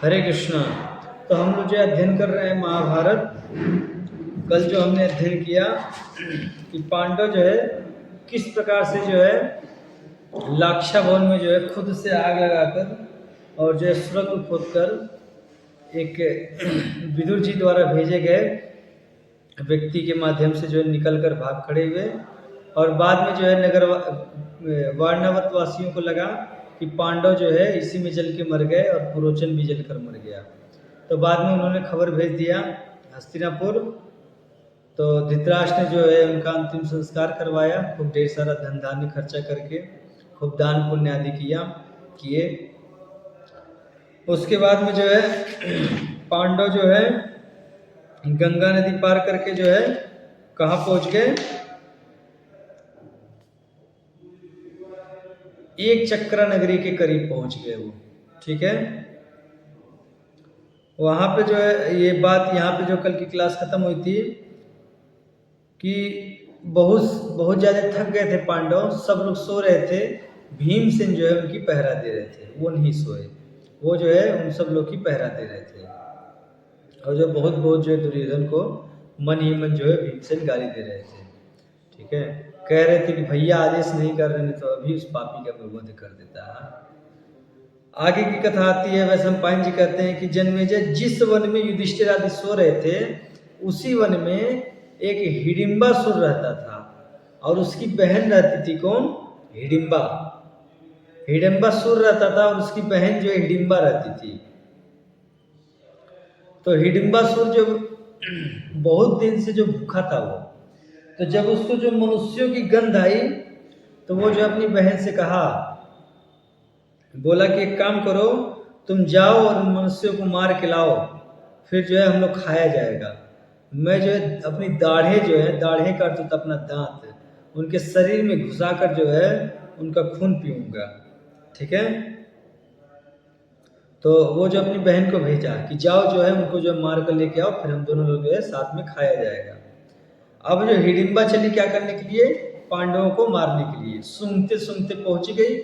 हरे कृष्णा। तो हम लोग जो अध्ययन कर रहे हैं महाभारत। कल जो हमने अध्ययन किया कि पांडव जो है किस प्रकार से जो है लाक्षा भवन में जो है खुद से आग लगाकर और जो है सुरंग खोदकर एक विदुर जी द्वारा भेजे गए व्यक्ति के माध्यम से जो है निकल कर भाग खड़े हुए। और बाद में जो है वारणावत वासियों को लगा कि पांडव जो है इसी में जल के मर गए और पुरोचन भी जल कर मर गया। तो बाद में उन्होंने खबर भेज दिया हस्तिनापुर। तो धृतराष्ट्र ने जो है उनका अंतिम संस्कार करवाया, खूब ढेर सारा धन धान्य खर्चा करके, खूब दान पुण्य आदि किए। उसके बाद में जो है पांडव जो है गंगा नदी पार करके जो है कहाँ पहुंच गए, एक चक्रा नगरी के करीब पहुंच गए वो। ठीक है, वहां पे जो है ये बात यहाँ पे जो कल की क्लास खत्म हुई थी कि बहुत बहुत ज्यादा थक गए थे पांडव, सब लोग सो रहे थे। भीमसेन जो है उनकी पहरा दे रहे थे, वो नहीं सोए, वो जो है उन सब लोग की पहरा दे रहे थे। और जो बहुत बहुत जो है दुर्योधन को मन ही मन जो है भीमसेन गाली दे रहे थे। ठीक है, कह रहे थे कि भैया आदेश नहीं कर रहे तो अभी उस पापी का मैं वध कर देता। आगे की कथा आती है, वैसे हम पायन जी कहते हैं कि जन्मेजय जिस वन में युधिष्ठिर आदि सो रहे थे उसी वन में एक हिडिंबासुर रहता था और उसकी बहन रहती थी। कौन? हिडिंबा। हिडिंबासुर रहता था और उसकी बहन जो है हिडिंबा रहती थी। तो हिडिंबासुर जो बहुत दिन से जो भूखा था वो, तो जब उसको जो मनुष्यों की गंध आई तो वो जो अपनी बहन से कहा, बोला कि एक काम करो, तुम जाओ और मनुष्यों को मार के लाओ, फिर जो है हम लोग खाया जाएगा। मैं जो है अपनी दाढ़े जो है, दाढ़े का तो अपना दांत उनके शरीर में घुसाकर जो है उनका खून पीऊंगा। ठीक है, तो वो जो अपनी बहन को भेजा कि जाओ जो है उनको जो मार कर लेके आओ, फिर हम दोनों लोग जो है साथ में खाया जाएगा। अब जो हिडिंबा चली क्या करने के लिए? पांडवों को मारने के लिए। सूंघते सूंघते पहुंच गई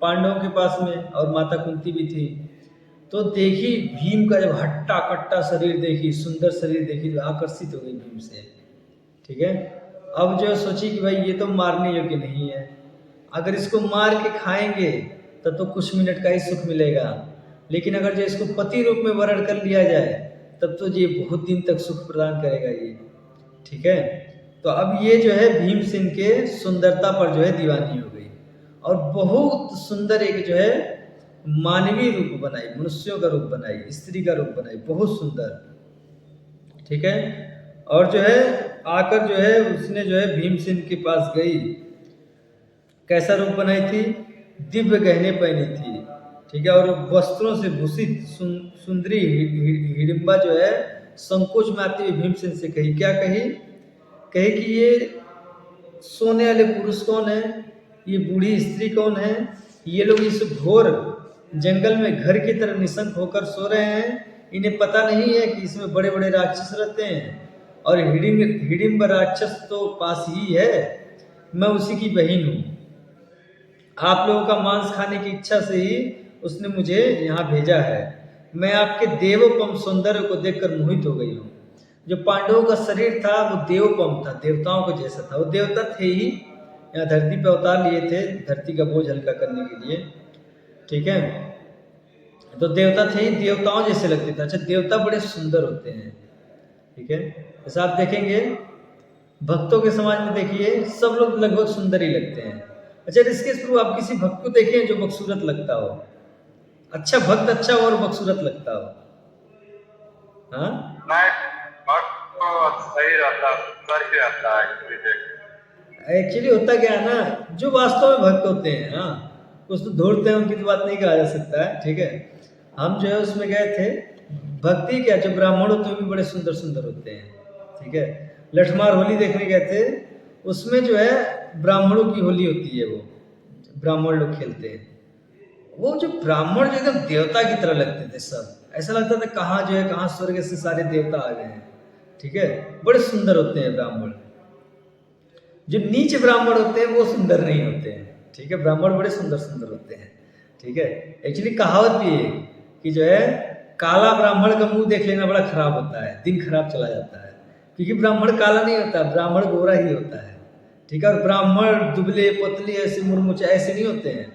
पांडवों के पास में, और माता कुंती भी थी। तो देखी भीम का जब हट्टा कट्टा शरीर देखी, सुंदर शरीर देखी, तो आकर्षित हो गई भीम से। ठीक है, अब जो सोची कि भाई ये तो मारने योग्य नहीं है, अगर इसको मार के खाएंगे तब तो कुछ मिनट का ही सुख मिलेगा, लेकिन अगर जो इसको पति रूप में वर्ण कर लिया जाए तब तो ये बहुत दिन तक सुख प्रदान करेगा ये। ठीक है, तो अब ये जो है भीमसेन के सुंदरता पर जो है दीवानी हो गई और बहुत सुंदर एक जो है मानवीय रूप बनाई, मनुष्यों का रूप बनाई, स्त्री का रूप बनाई, बहुत सुंदर। ठीक है, और जो है आकर जो है उसने जो है भीमसेन के पास गई। कैसा रूप बनाई थी? दिव्य गहने पहनी थी। ठीक है, और वस्त्रों से भूषित सुंदरी हिडिंबा जो है संकोच में आती हुई भीमसेन से कही, क्या कही? कहे कि ये सोने वाले पुरुष कौन है, ये बूढ़ी स्त्री कौन है, ये लोग इस घोर जंगल में घर की तरह निशंक होकर सो रहे हैं, इन्हें पता नहीं है कि इसमें बड़े बड़े राक्षस रहते हैं और हिडिंब राक्षस तो पास ही है, मैं उसी की बहन हूँ। आप लोगों का मांस खाने की इच्छा से ही उसने मुझे यहाँ भेजा है। मैं आपके देवोपम सौंदर्य को देखकर मोहित हो गई हूँ। जो पांडवों का शरीर था वो देवोपम था, देवताओं को जैसा था। वो देवता थे ही, यहाँ धरती पे अवतार लिए थे धरती का बोझ हल्का करने के लिए। ठीक है, तो देवता थे ही, देवताओं जैसे लगते थे। अच्छा, देवता बड़े सुंदर होते हैं। ठीक है, जैसा आप देखेंगे भक्तों के समाज में देखिए सब लोग लगभग सुंदर ही लगते हैं। अच्छा, इसके थ्रू आप किसी भक्त को देखें जो बदसूरत लगता हो? अच्छा भक्त अच्छा हो और बदसूरत लगता हो? हाँ, भक्त तो सही रहता है, सुंदर ही रहता है एक्चुअली होता क्या है ना, जो वास्तव में भक्त होते हैं, हाँ कुछ तो ढूंढते हैं, उनकी तो बात नहीं कहा जा सकता है। ठीक है, हम जो है उसमें गए थे, भक्ति क्या, जो ब्राह्मण होते हैं भी बड़े सुंदर सुंदर होते हैं। ठीक है, लठमार होली देखने गए थे, उसमें जो है ब्राह्मणों की होली होती है, वो ब्राह्मण लोग खेलते हैं। वो जो ब्राह्मण जो एकदम देवता की तरह लगते थे, सब ऐसा लगता था कहाँ जो है कहाँ स्वर्ग से सारे देवता आ गए हैं। ठीक है, बड़े सुंदर होते हैं ब्राह्मण। जो नीच ब्राह्मण होते हैं वो सुंदर नहीं होते हैं। ठीक है, ब्राह्मण बड़े सुंदर सुंदर होते हैं। ठीक है, एक्चुअली कहावत भी है कि जो है काला ब्राह्मण का मुंह देख लेना बड़ा खराब होता है, दिन खराब चला जाता है, क्योंकि ब्राह्मण काला नहीं होता, ब्राह्मण गोरा ही होता है। ठीक है, और ब्राह्मण दुबले पतले ऐसे मुरमुचे ऐसे नहीं होते हैं,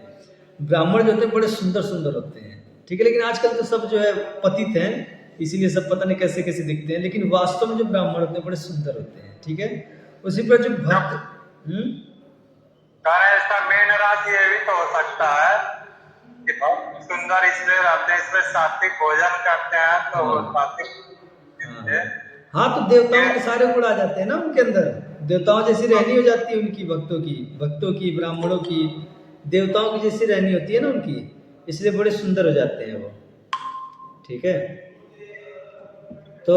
ब्राह्मण जो होते हैं बड़े सुंदर सुंदर होते हैं। ठीक है, लेकिन आजकल तो सब जो है पतित हैं, इसीलिए सब पता नहीं कैसे कैसे दिखते हैं, लेकिन वास्तव में जो ब्राह्मण होते हैं बड़े सुंदर होते हैं। ठीक है, उसी पर जो भक्त कारण इसका मेन राज ये भी तो हो सकता है कि बहुत सुंदर इसलिए रहते हैं, इसमें सात्विक भोजन करते हैं, तो वो सात्विक हाँ, तो देवताओं के सारे गुण आ जाते हैं ना उनके अंदर, देवताओं जैसी रहनी हो जाती है उनकी, भक्तों की ब्राह्मणों की देवताओं की जैसी रहनी होती है ना उनकी, इसलिए बड़े सुंदर हो जाते हैं वो। ठीक है, तो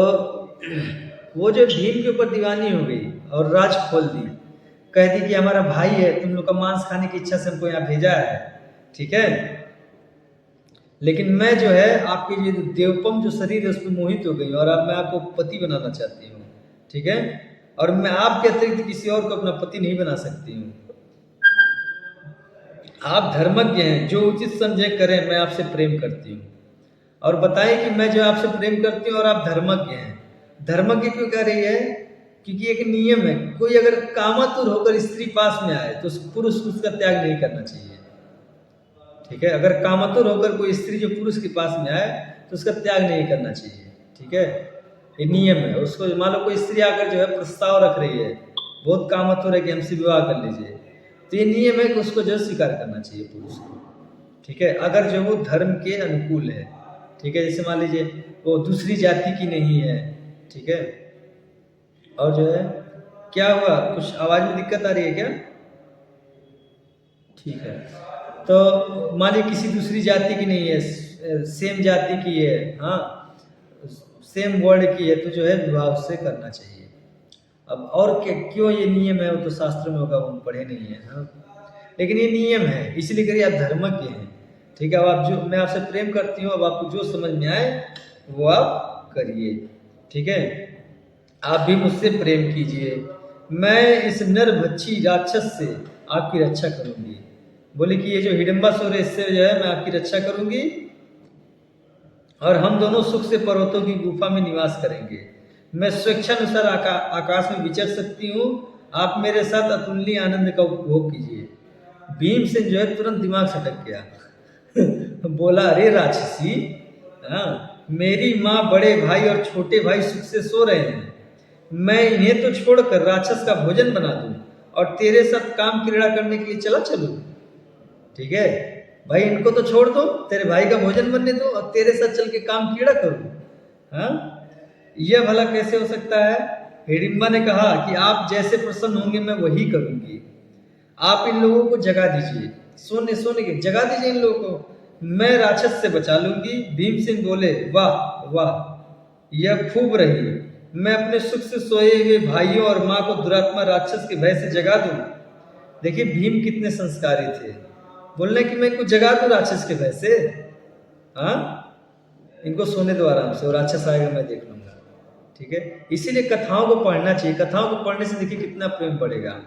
वो जो भीम के ऊपर दीवानी हो गई और राज खोल दी, कह दी कि हमारा भाई है, तुम लोग का मांस खाने की इच्छा से हमको यहाँ भेजा है। ठीक है, लेकिन मैं जो है आपके ये देवपम जो शरीर है उस पर मोहित हो गई और अब मैं आपको पति बनाना चाहती हूँ। ठीक है, और मैं आपके अतिरिक्त किसी और को अपना पति नहीं बना सकती हूँ। आप धर्मज्ञ हैं, जो उचित समझे करें, मैं आपसे प्रेम करती हूँ। और बताएं कि मैं जो आपसे प्रेम करती हूँ और आप धर्मज्ञ हैं। धर्मज्ञ क्यों कह रही है? क्योंकि एक नियम है, कोई अगर कामातुर होकर स्त्री पास में आए तो पुरुष उसका त्याग नहीं करना चाहिए। ठीक है, अगर कामातुर होकर कोई स्त्री जो पुरुष के पास में आए तो उसका त्याग नहीं करना चाहिए। ठीक है, ये नियम है। उसको मान लो कोई स्त्री आकर जो है प्रस्ताव रख रही है, बहुत कामातुर है कि हमसे विवाह कर लीजिए, तो ये नियम है कि उसको जो स्वीकार करना चाहिए पुरुष को। ठीक है, अगर जो वो धर्म के अनुकूल है। ठीक है, जैसे मान लीजिए वो दूसरी जाति की नहीं है। ठीक है, और जो है क्या हुआ, कुछ आवाज में दिक्कत आ रही है क्या? ठीक है, तो मान लीजिए किसी दूसरी जाति की नहीं है, सेम जाति की है, हाँ सेम वर्ड की है, तो जो है विवाह उससे करना चाहिए। अब और क्यों ये नियम है वो तो शास्त्र में होगा, हम पढ़े नहीं है। हाँ, लेकिन ये नियम है, इसलिए करिए आप धर्मज्ञ हैं। ठीक है, अब आप जो, मैं आपसे प्रेम करती हूँ, अब आपको जो समझ में आए वो आप करिए। ठीक है, आप भी मुझसे प्रेम कीजिए, मैं इस नरभक्षी राक्षस से आपकी रक्षा करूंगी। बोले कि ये जो हिडम्बासुर है इससे जो है मैं आपकी रक्षा करूंगी और हम दोनों सुख से पर्वतों की गुफा में निवास करेंगे। मैं स्वेच्छानुसार आकाश में विचर सकती हूँ, आप मेरे साथ अतुलनीय आनंद का उपभोग कीजिए। भीमसेन जो है तुरंत दिमाग सटक गया बोला, अरे राक्षसी, हाँ मेरी माँ, बड़े भाई और छोटे भाई सुख से सो रहे हैं, मैं इन्हें तो छोड़कर राक्षस का भोजन बना दूं और तेरे साथ काम क्रीड़ा करने के लिए चला चलूं। ठीक है भाई, इनको तो छोड़ दो, तेरे भाई का भोजन बनने दो और तेरे साथ चल के काम क्रीड़ा करूं। हाँ, यह भला कैसे हो सकता है? हिडिंबा ने कहा कि आप जैसे प्रसन्न होंगे मैं वही करूंगी। आप इन लोगों को जगा दीजिए, सोने के जगा दीजिए इन लोगों को, मैं राक्षस से बचा लूंगी। भीमसेन बोले, वाह वाह, यह खूब रही, मैं अपने सुख से सोए हुए भाइयों और माँ को दुरात्मा राक्षस के भय से जगा दूं। देखिए भीम कितने संस्कारी थे, बोलने कि मैं इनको जगा दूं राक्षस के भय से। हाँ, इनको सोने दो आराम से, और राक्षस आएगा मैं देख लूंगा। ठीक है, इसीलिए कथाओं को पढ़ना चाहिए, कथाओं को पढ़ने से देखिए कितना प्रेम बढ़ेगा।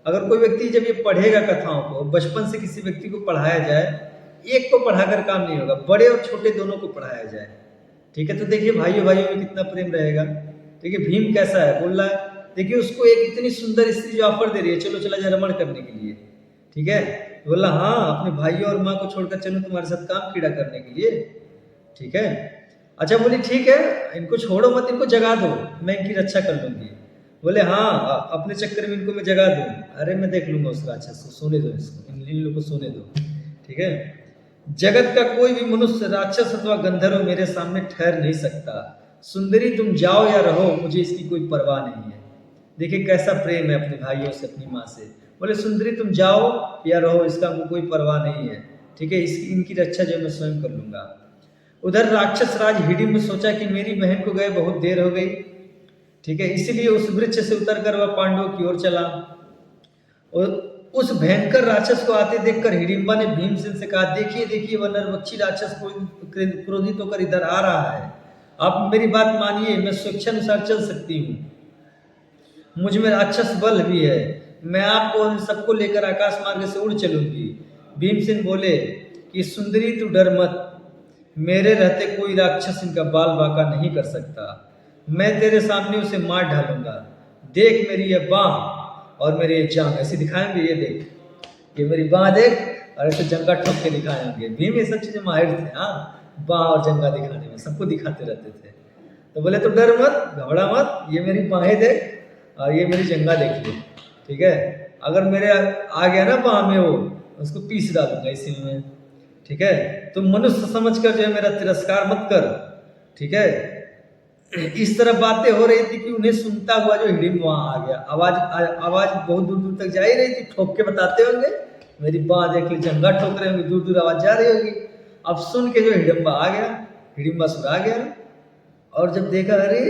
अगर कोई व्यक्ति जब ये पढ़ेगा कथाओं को, बचपन से किसी व्यक्ति को पढ़ाया जाए, एक को पढ़ाकर काम नहीं होगा, बड़े और छोटे दोनों को पढ़ाया जाए। ठीक है, तो देखिए भाइयों भाइयों में कितना प्रेम रहेगा। देखिए भीम कैसा है, बोल रहा है, देखिए उसको एक इतनी सुंदर स्त्री जो ऑफर दे रही है, चलो चला जाए रमण करने के लिए। ठीक है, बोला हाँ अपने भाइयों और माँ को छोड़कर चलो तुम्हारे साथ काम कीड़ा करने के लिए। ठीक है, अच्छा बोली ठीक है, इनको छोड़ो मत, इनको जगा दो, मैं इनकी रक्षा कर लूंगी। बोले हाँ, अपने चक्कर में इनको मैं जगा दूं, अरे मैं देख लूंगा उस राक्षस को, सोने दो इसको, इन लोगों को सोने दो। ठीक है, जगत का कोई भी मनुष्य, राक्षस अथवा गंधर्व मेरे सामने ठहर नहीं सकता। सुंदरी तुम जाओ या रहो, मुझे इसकी कोई परवाह नहीं है। देखिए कैसा प्रेम है अपने भाइयों से, अपनी माँ से। बोले सुंदरी तुम जाओ या रहो, इसका हमको कोई परवाह नहीं है। ठीक है, इनकी रक्षा जो मैं स्वयं कर लूंगा। उधर राक्षस राज हिडिंब सोचा कि मेरी बहन को गए बहुत देर हो गई। ठीक है, इसीलिए उस वृक्ष से उतरकर वह पांडवों की ओर चला। और उस भयंकर राक्षस को आते देखकर हिडिंबा ने भीमसेन से कहा, देखिए देखिए वह नरभक्षी राक्षस क्रोधित होकर इधर आ रहा है, आप मेरी बात मानिए, मैं स्वेच्छानुसार चल सकती हूँ, मुझ में राक्षस बल भी है, मैं आपको उन सबको लेकर आकाश मार्ग से उड़ चलूंगी। भीमसेन बोले कि सुंदरी तू डर मत, मेरे रहते कोई राक्षस इनका बाल बांका नहीं कर सकता। मैं तेरे सामने उसे मार डालूंगा। देख मेरी ये बाह और मेरी ये जांग, ऐसे दिखाएंगे, ये देख, ये मेरी बाह देख, और ऐसे जंगा ठोक के दिखाएंगे। भीम ये सब चीजें माहिर थे, हाँ, बाह और जंगा दिखाने में, सबको दिखाते रहते थे। तो बोले तो डर मत, घबरा मत, ये मेरी बाहें देख और ये मेरी जंगा देख ले, ठीक है। अगर मेरे आ गया ना बाह में, वो उसको पीस डालूंगा इसी में, ठीक है। तुम मनुष्य समझकर जो है मेरा तिरस्कार मत कर, ठीक है। इस तरह बातें हो रही थी कि उन्हें सुनता हुआ जो हिडिंब वहां आ गया। आवाज बहुत दूर दूर तक जा ही रही थी, ठोक के बताते होंगे, मेरी बाह देख ली, जंगा ठोक रहे होंगे, दूर दूर आवाज जा रही होगी। अब सुन के जो हिडिंबा आ गया, हिडिंबासुर आ गया, और जब देखा अरे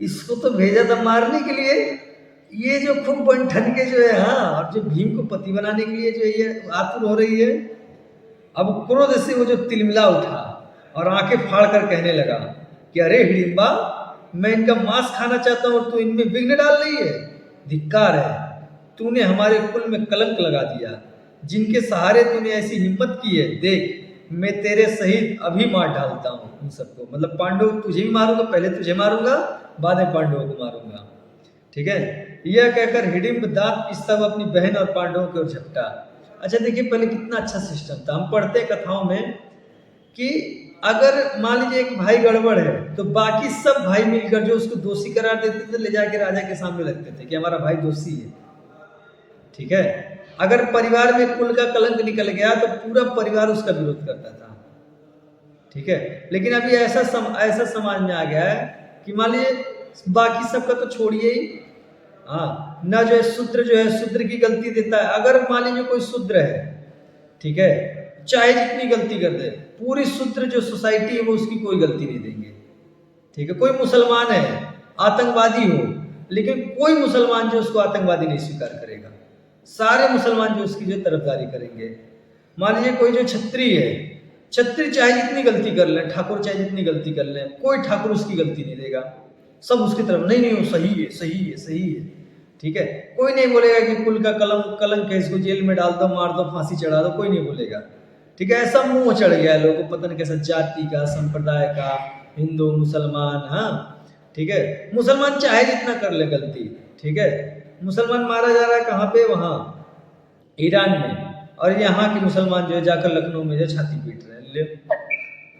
इसको तो भेजा था मारने के लिए, ये जो खूब बन के जो है, हाँ, और जो भीम को पति बनाने के लिए जो है ये आतुर हो रही है। अब क्रोध से वो जो तिलमिला उठा और आंखें फाड़ कर कहने लगा कि अरे हिडिंबा, मैं इनका मांस खाना चाहता हूं और तू इनमें विघ्न डाल रही है। धिक्कार है, तूने हमारे कुल में कलंक लगा दिया। जिनके सहारे तूने ऐसी हिम्मत की है, देख मैं तेरे सहित अभी मार डालता हूं उन सबको। मतलब पांडव तुझे भी मारूंगा, पहले तुझे मारूंगा, बाद में पांडवों को मारूंगा, ठीक है। यह कहकर हिडिंब दांत पिसता हुआ अपनी बहन और पांडवों की ओर झपटा। अच्छा देखिए, पहले कितना अच्छा सिस्टम था। हम पढ़ते कथाओं में कि अगर मान लीजिए एक भाई गड़बड़ है, तो बाकी सब भाई मिलकर जो उसको दोषी करार देते थे, ले जाके राजा के सामने रखते थे कि हमारा भाई दोषी है, ठीक है। अगर परिवार में कुल का कलंक निकल गया तो पूरा परिवार उसका विरोध करता था, ठीक है। लेकिन अभी ऐसा समाज में आ गया है कि मान लीजिए बाकी सबका तो छोड़िए ही, हाँ, ना जो है शूद्र की गलती देता है। अगर मान लीजिए कोई शूद्र है, ठीक है, चाहे जितनी गलती कर दे, पूरी शूद्र जो सोसाइटी है वो उसकी कोई गलती नहीं देंगे, ठीक है। कोई मुसलमान है, आतंकवादी हो, लेकिन कोई मुसलमान जो उसको आतंकवादी नहीं स्वीकार करेगा। सारे मुसलमान जो उसकी जो तरफदारी करेंगे। मान लीजिए कोई जो छत्री है, छत्री चाहे जितनी गलती कर ले, ठाकुर चाहे जितनी गलती कर ले, कोई ठाकुर उसकी गलती नहीं देगा, सब उसकी तरफ, नहीं नहीं वो सही है, सही है, सही है, ठीक है। कोई नहीं बोलेगा कि कुल का कलंक है, इसको जेल में डाल दो, मार दो, फांसी चढ़ा दो, कोई नहीं बोलेगा, ठीक है। ऐसा मुंह चढ़ गया है लोगों को, पता नहीं कैसा, जाति का, संप्रदाय का, हिंदू मुसलमान, हाँ, ठीक है। मुसलमान चाहे जितना कर ले गलती, ठीक है। मुसलमान मारा जा रहा है कहाँ पे, वहां ईरान में, और यहाँ के मुसलमान जो है जाकर लखनऊ में जो छाती पीट रहे हैं, ले,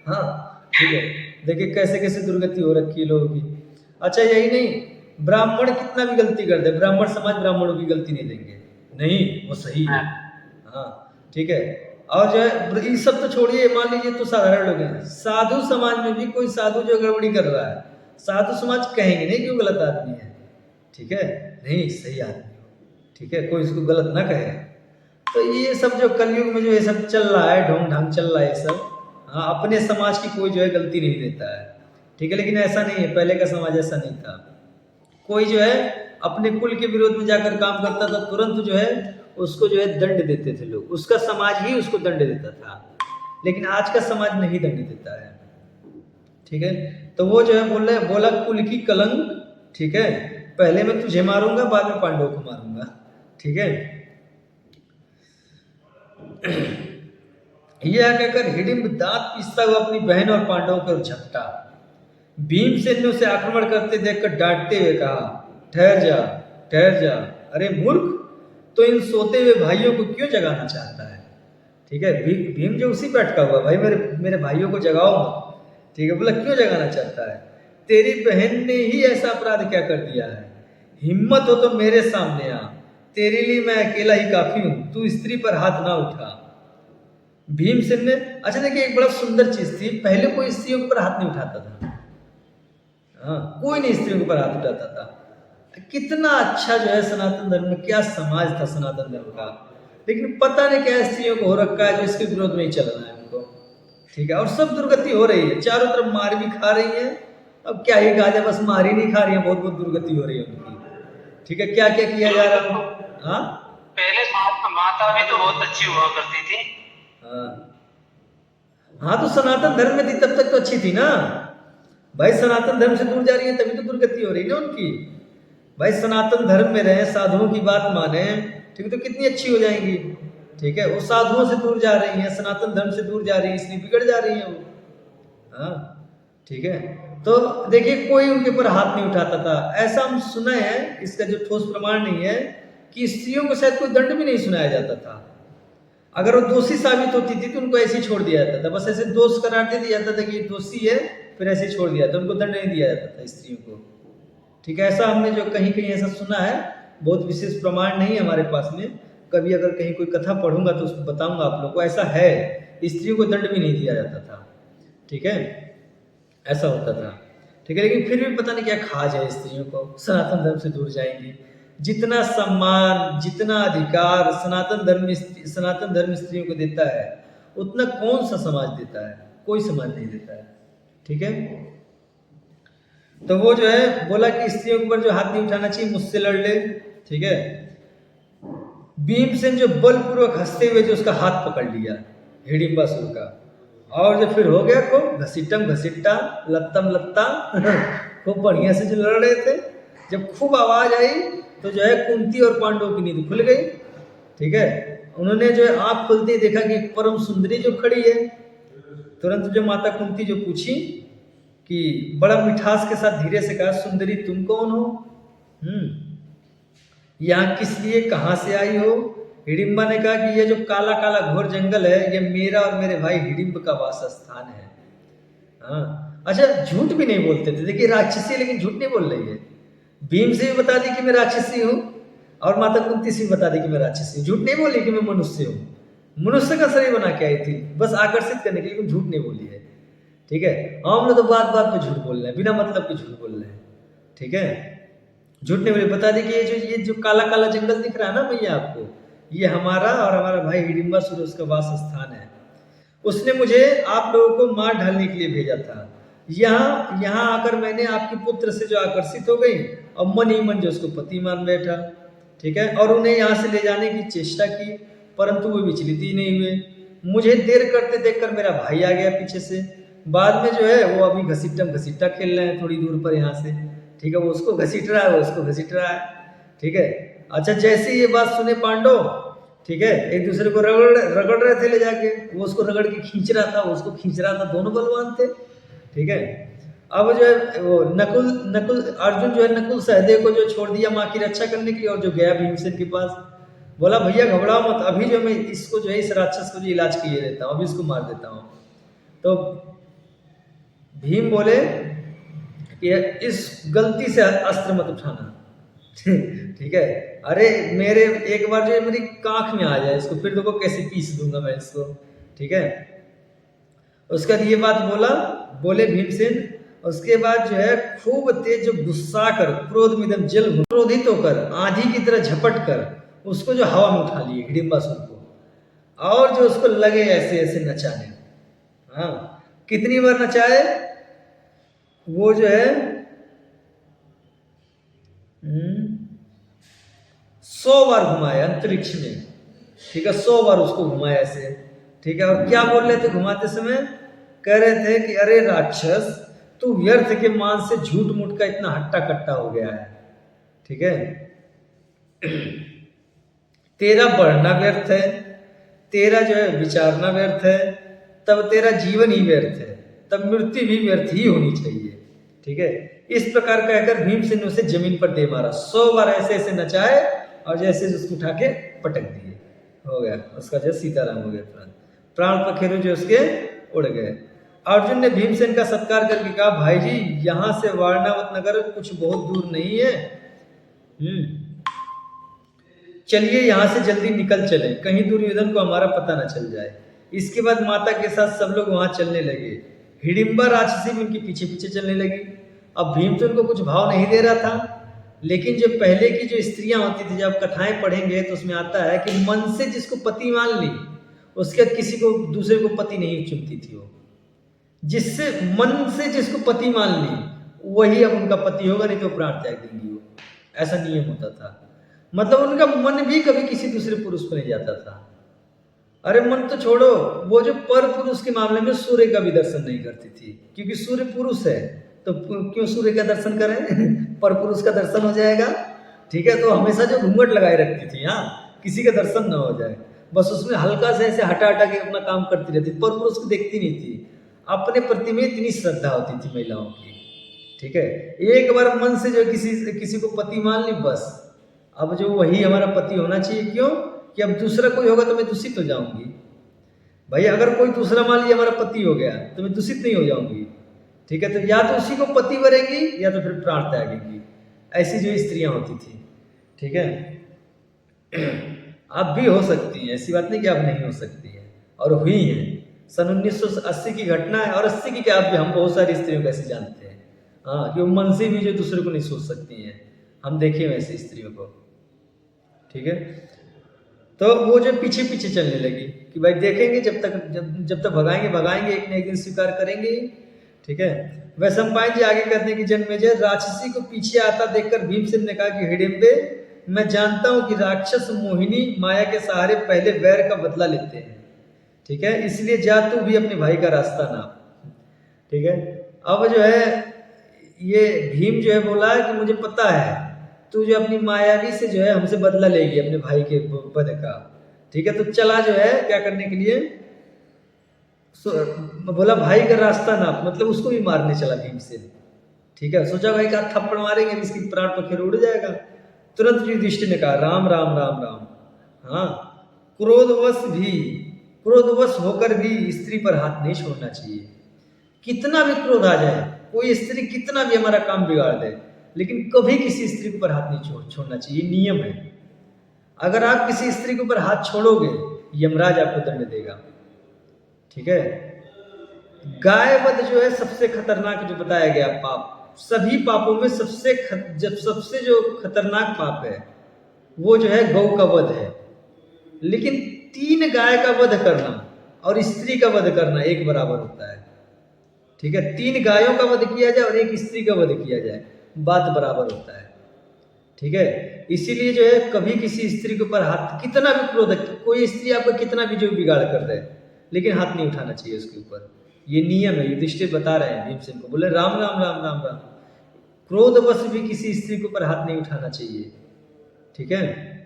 हाँ, ठीक है। देखिए कैसे कैसे दुर्गति हो रखी है लोगों की। अच्छा यही नहीं, ब्राह्मण कितना भी गलती कर दे, ब्राह्मण समाज ब्राह्मणों की गलती नहीं देंगे, नहीं वो सही है, हाँ, ठीक है। और जो है ये सब तो छोड़िए, मान लीजिए तो साधारण लोग हैं, साधु समाज में भी कोई साधु जो गड़बड़ी कर रहा है, साधु समाज कहेंगे नहीं कि वो गलत आदमी है, ठीक है, नहीं सही आदमी, ठीक है, कोई इसको गलत ना कहे। तो ये सब जो कलयुग में जो ये सब चल रहा है, ढोंग ढांग चल रहा है ये सब, हाँ, अपने समाज की कोई जो है गलती नहीं देता है, ठीक है। लेकिन ऐसा नहीं है, पहले का समाज ऐसा नहीं था। कोई जो है अपने कुल के विरोध में जाकर काम करता था, तुरंत जो है उसको जो है दंड देते थे लोग, उसका समाज ही उसको दंड देता था। लेकिन आज का समाज नहीं दंड देता है, ठीक है। तो वो जो है बोला कुल की कलंक, ठीक है, पहले मैं तुझे मारूंगा, बाद में पांडवों को मारूंगा, ठीक है। यह कहकर हिडिंब दांत पीसता हुआ अपनी बहन और पांडवों की ओर झपटा। भीमसेन ने उसे आक्रमण करते देखकर डांटते हुए कहा, ठहर जा, ठहर जा, अरे मूर्ख, तो इन सोते हुए भाइयों को क्यों जगाना चाहता है, ठीक है। भीम जो उसी पे अटका हुआ, भाई मेरे भाइयों को जगाओ मत, ठीक है। बोला क्यों जगाना चाहता है, तेरी बहन ने ही ऐसा अपराध क्या कर दिया है, हिम्मत हो तो मेरे सामने आ, तेरे लिए मैं अकेला ही काफी हूं, तू स्त्री पर हाथ ना उठा। भीमसेन ने, अच्छा देखिए एक बड़ा सुंदर चीज थी, पहले कोई स्त्रियों पर हाथ नहीं उठाता था, हाँ, कोई नहीं स्त्रियों पर हाथ उठाता था। कितना अच्छा जो है सनातन धर्म में, क्या समाज था सनातन धर्म का। लेकिन पता नहीं क्या स्त्रियों को हो रखा है जो इसके विरोध में ही चलना है उनको, ठीक है। और सब दुर्गति हो रही है, चारों तरफ मार भी खा रही है। अब क्या ही कहा जाए, बस मार ही नहीं खा रही है, बहुत बहुत दुर्गति हो रही है उनकी, ठीक है। क्या क्या किया जा रहा है, हाँ, पहले माता भी तो बहुत अच्छी हुआ करती थी, हाँ, हाँ, तो सनातन धर्म में थी तब तक तो अच्छी थी ना भाई, सनातन धर्म से दूर जा रही है तभी तो दुर्गति हो रही है ना उनकी। भाई सनातन धर्म में रहे, साधुओं की बात माने, ठीक है, तो कितनी अच्छी हो जाएंगी, ठीक है। वो साधुओं से दूर जा रही हैं, सनातन धर्म से दूर जा रही है, इसलिए बिगड़ जा रही है वो, हाँ, ठीक है। तो देखिए कोई उनके ऊपर हाथ नहीं उठाता था, ऐसा हम सुना है, इसका जो ठोस प्रमाण नहीं है कि स्त्रियों को शायद कोई दंड भी नहीं सुनाया जाता था। अगर वो दोषी साबित होती थी तो उनको ऐसे ही छोड़ दिया जाता था, बस ऐसे दोष करार दे दिया जाता था कि ये दोषी है, फिर ऐसे ही छोड़ दिया था, उनको दंड नहीं दिया जाता था स्त्रियों को। ठीक है, ऐसा हमने जो कहीं कहीं ऐसा सुना है, बहुत विशेष प्रमाण नहीं है हमारे पास में। कभी अगर कहीं कोई कथा पढ़ूंगा तो उसको बताऊंगा आप लोग को, ऐसा है, स्त्रियों को दंड भी नहीं दिया जाता था। ठीक है, ऐसा होता था। ठीक है, लेकिन फिर भी पता नहीं क्या खा जाए स्त्रियों को, सनातन धर्म से दूर जाएंगी। जितना सम्मान, जितना अधिकार सनातन धर्म स्त्रियों को देता है, उतना कौन सा समाज देता है? कोई समाज नहीं देता है। ठीक है, तो वो जो है बोला कि स्त्रियों के ऊपर जो हाथ नहीं उठाना चाहिए, मुझसे लड़ ले। ठीक है, भीमसेन जो बलपूर्वक हंसते हुए जो उसका हाथ पकड़ लिया हिडिंबासुर का, और जो फिर हो गया खूब घसीटम घसीटा, लत्तम लत्ता खूब बढ़िया से जो लड़ रहे थे। जब खूब आवाज आई तो जो है कुंती और पांडवों की नींद खुल गई। ठीक है, उन्होंने जो है आंख खुलते ही देखा कि एक परम सुंदरी जो खड़ी है। तुरंत जो माता कुंती जो पूछी कि बड़ा मिठास के साथ धीरे से कहा, सुंदरी तुम कौन हो? यहाँ किस लिए, कहाँ से आई हो? हिडिंबा ने कहा कि ये जो काला काला घोर जंगल है, ये मेरा और मेरे भाई हिडिंब का वास स्थान है। हाँ, अच्छा, झूठ भी नहीं बोलते थे। देखिए राक्षसी है लेकिन झूठ नहीं बोल रही है। भीम से भी बता दी कि मैं राक्षसी हूँ, और माता कुंती से भी बता दी कि मैं राक्षसी हूँ। झूठ नहीं बोली कि मैं मनुष्य हूँ। मनुष्य का शरीर बना के आई थी बस आकर्षित करने के लिए, झूठ नहीं बोली है। ठीक है, हम लोग तो बात बात पे झूठ बोल रहे हैं, बिना मतलब के झूठ बोल रहे हैं। ठीक है, झूठ नहीं बोले, बता दी कि ये जो काला काला जंगल दिख रहा है ना भैया आपको, ये हमारा और हमारा भाई हिडिंबासुर उसका वास स्थान है। उसने मुझे आप लोगों को मार ढालने के लिए भेजा था। यहाँ आकर मैंने आपके पुत्र से जो आकर्षित हो गई, और मन ही मन जो उसको पति मान बैठा। ठीक है, और उन्हें यहाँ से ले जाने की चेष्टा की, परंतु वो विचलित ही नहीं हुए। मुझे देर करते देखकर मेरा भाई आ गया पीछे से। बाद में जो है वो अभी घसीटा खेल रहे हैं थोड़ी दूर पर यहाँ से। ठीक है, वो उसको घसीट रहा है, वो उसको घसीट रहा है। ठीक है, अच्छा, जैसे ये बात सुने पांडव, ठीक है, एक दूसरे को रगड़ रहे थे ले जाके, वो उसको रगड़ के खींच रहा था, वो उसको खींच रहा था, दोनों बलवान थे। ठीक है, अब जो है वो नकुल अर्जुन जो है नकुल सहदेव को जो छोड़ दिया माँ की रक्षा करने के लिए, और जो गया भीमसेन के पास, बोला भैया घबराओ मत, अभी जो मैं इसको जो है इस राक्षस को जो इलाज किए देता हूँ, अभी इसको मार देता हूँ। तो भीम बोले कि इस गलती से अस्त्र मत उठाना। ठीक है, अरे मेरे एक बार जो मेरी कांख में आ जाए इसको, फिर देखो कैसे पीस दूंगा मैं इसको। ठीक है, उसके बाद ये बात बोले भीमसेन। उसके बाद जो है खूब तेज जो गुस्सा कर, क्रोध में एकदम जल क्रोधित होकर आंधी की तरह झपट कर उसको जो हवा में उठा लिए हिडिंबासुर को, और जो उसको लगे ऐसे ऐसे नचाने। हाँ, कितनी बार नचाए? वो जो है 100 बार घुमाया अंतरिक्ष में। ठीक है, 100 बार उसको घुमाया ऐसे। ठीक है, और क्या बोल रहे थे घुमाते समय? कह रहे थे कि अरे राक्षस, तू व्यर्थ के मान से झूठ मूठ का इतना हट्टा कट्टा हो गया है। ठीक है, तेरा बढ़ना व्यर्थ है, तेरा जो है विचारना व्यर्थ है, तब तेरा जीवन ही व्यर्थ है, तब मृत्यु भी व्यर्थ ही होनी चाहिए। ठीक है, इस प्रकार कहकर भीमसेन ने उसे जमीन पर दे मारा। 100 बार ऐसे ऐसे नचाए, और जैसे उसको उठा के पटक दिए, हो गया उसका जो सीताराम हो गया, तुरंत प्राण पखेरु जो उसके उड़ गए। अर्जुन ने भीमसेन का सत्कार करके कहा, भाई जी यहाँ से वारणावत नगर कुछ बहुत दूर नहीं है, चलिए यहाँ से जल्दी निकल चले, कहीं दुर्योधन को हमारा पता न चल जाए। इसके बाद माता के साथ सब लोग वहां चलने लगे। हिडिंबा राक्षसी भी उनके पीछे पीछे चलने लगी। अब भीम तो उनको कुछ भाव नहीं दे रहा था, लेकिन जो पहले की जो स्त्रियां होती थी, जब कथाएं पढ़ेंगे तो उसमें आता है कि मन से जिसको पति मान ली, उसके बाद किसी को दूसरे को पति नहीं चुनती थी। वो जिससे मन से जिसको पति मान ली, वही अब उनका पति होगा, नहीं तो प्राण त्याग देंगी वो। ऐसा नियम होता था। मतलब उनका मन भी कभी किसी दूसरे पुरुष पर नहीं जाता था। अरे मन तो छोड़ो, वो जो पर पुरुष के मामले में सूर्य का भी दर्शन नहीं करती थी, क्योंकि सूर्य पुरुष है, तो क्यों सूर्य का दर्शन करें? पर पुरुष का दर्शन हो जाएगा। ठीक है, तो हमेशा जो घूंघट लगाए रखती थी, हाँ, किसी का दर्शन ना हो जाए, बस उसमें हल्का से ऐसे हटा हटा के अपना काम करती रहती, पर पुरुष को देखती नहीं थी। अपने प्रति में इतनी श्रद्धा होती थी महिलाओं की, ठीक है। एक बार मन से जो किसी को पति मान ली, बस अब जो वही हमारा पति होना चाहिए। क्यों? कि अब दूसरा कोई होगा तो मैं दूषित हो जाऊंगी। भाई अगर कोई दूसरा मान लिया हमारा पति हो गया तो मैं दूषित नहीं हो जाऊंगी, ठीक है। तो या तो उसी को पति बनेगी या तो फिर प्राण त्यागेगी। ऐसी जो स्त्रियां होती थी, ठीक है। अब भी हो सकती हैं, ऐसी बात नहीं कि अब नहीं हो सकती है, और हुई है। सन 1980 की घटना है, और 80 की क्या, अब भी हम बहुत सारी स्त्रियों को ऐसे जानते हैं, हाँ, कि वो मन से भी जो दूसरे को नहीं सोच सकती हैं। हम देखे हैं ऐसी स्त्रियों को, ठीक है। तो वो जो पीछे पीछे चलने लगी कि भाई देखेंगे, जब तक भगाएंगे एक न एक दिन स्वीकार करेंगे, ठीक है। वैशंपायन जी आगे कहते हैं कि जन्मेजय राक्षसी को पीछे आता देखकर भीमसेन ने कहा कि हिडिंबे, मैं जानता हूं कि राक्षस मोहिनी माया के सहारे पहले वैर का बदला लेते हैं, ठीक है। इसलिए जा तू भी अपने भाई का रास्ता नाप, ठीक है। अब जो है ये भीम जो है बोला है कि मुझे पता है तू जो अपनी मायावी से जो है हमसे बदला लेगी अपने भाई के वध का, ठीक है। तो चला जो है क्या करने के लिए, बोला भाई का रास्ता नाप, मतलब उसको भी मारने चला भीमसेन, ठीक है। सोचा भाई का थप्पड़ मारेंगे इसकी प्राण पखेरु उड़ जाएगा। तुरंत युधिष्ठिर ने कहा राम राम राम राम, हाँ, क्रोधवश होकर भी स्त्री पर हाथ नहीं छोड़ना चाहिए। कितना भी क्रोध आ जाए, कोई स्त्री कितना भी हमारा काम बिगाड़ दे, लेकिन कभी किसी स्त्री के ऊपर हाथ नहीं छोड़ना चाहिए, नियम है। अगर आप किसी स्त्री के ऊपर हाथ छोड़ोगे, यमराज आपको दंड देगा, ठीक है। गाय वध जो है सबसे खतरनाक जो बताया गया पाप, सभी पापों में सबसे जो खतरनाक पाप है वो जो है गौ का वध है। लेकिन 3 गाय का वध करना और स्त्री का वध करना एक बराबर होता है, ठीक है। 3 गायों का वध किया जाए और एक स्त्री का वध किया जाए, बात बराबर होता है, ठीक है। इसीलिए जो है कभी किसी स्त्री के ऊपर हाथ, कितना भी क्रोध, कोई स्त्री आपका कितना भी जो बिगाड़ कर दे, लेकिन हाथ नहीं उठाना चाहिए उसके ऊपर, ये नियम है। युधिष्ठिर बता रहे हैं भीमसेन को, बोले राम राम राम राम राम, क्रोधवश भी किसी स्त्री के ऊपर हाथ नहीं उठाना चाहिए, ठीक है।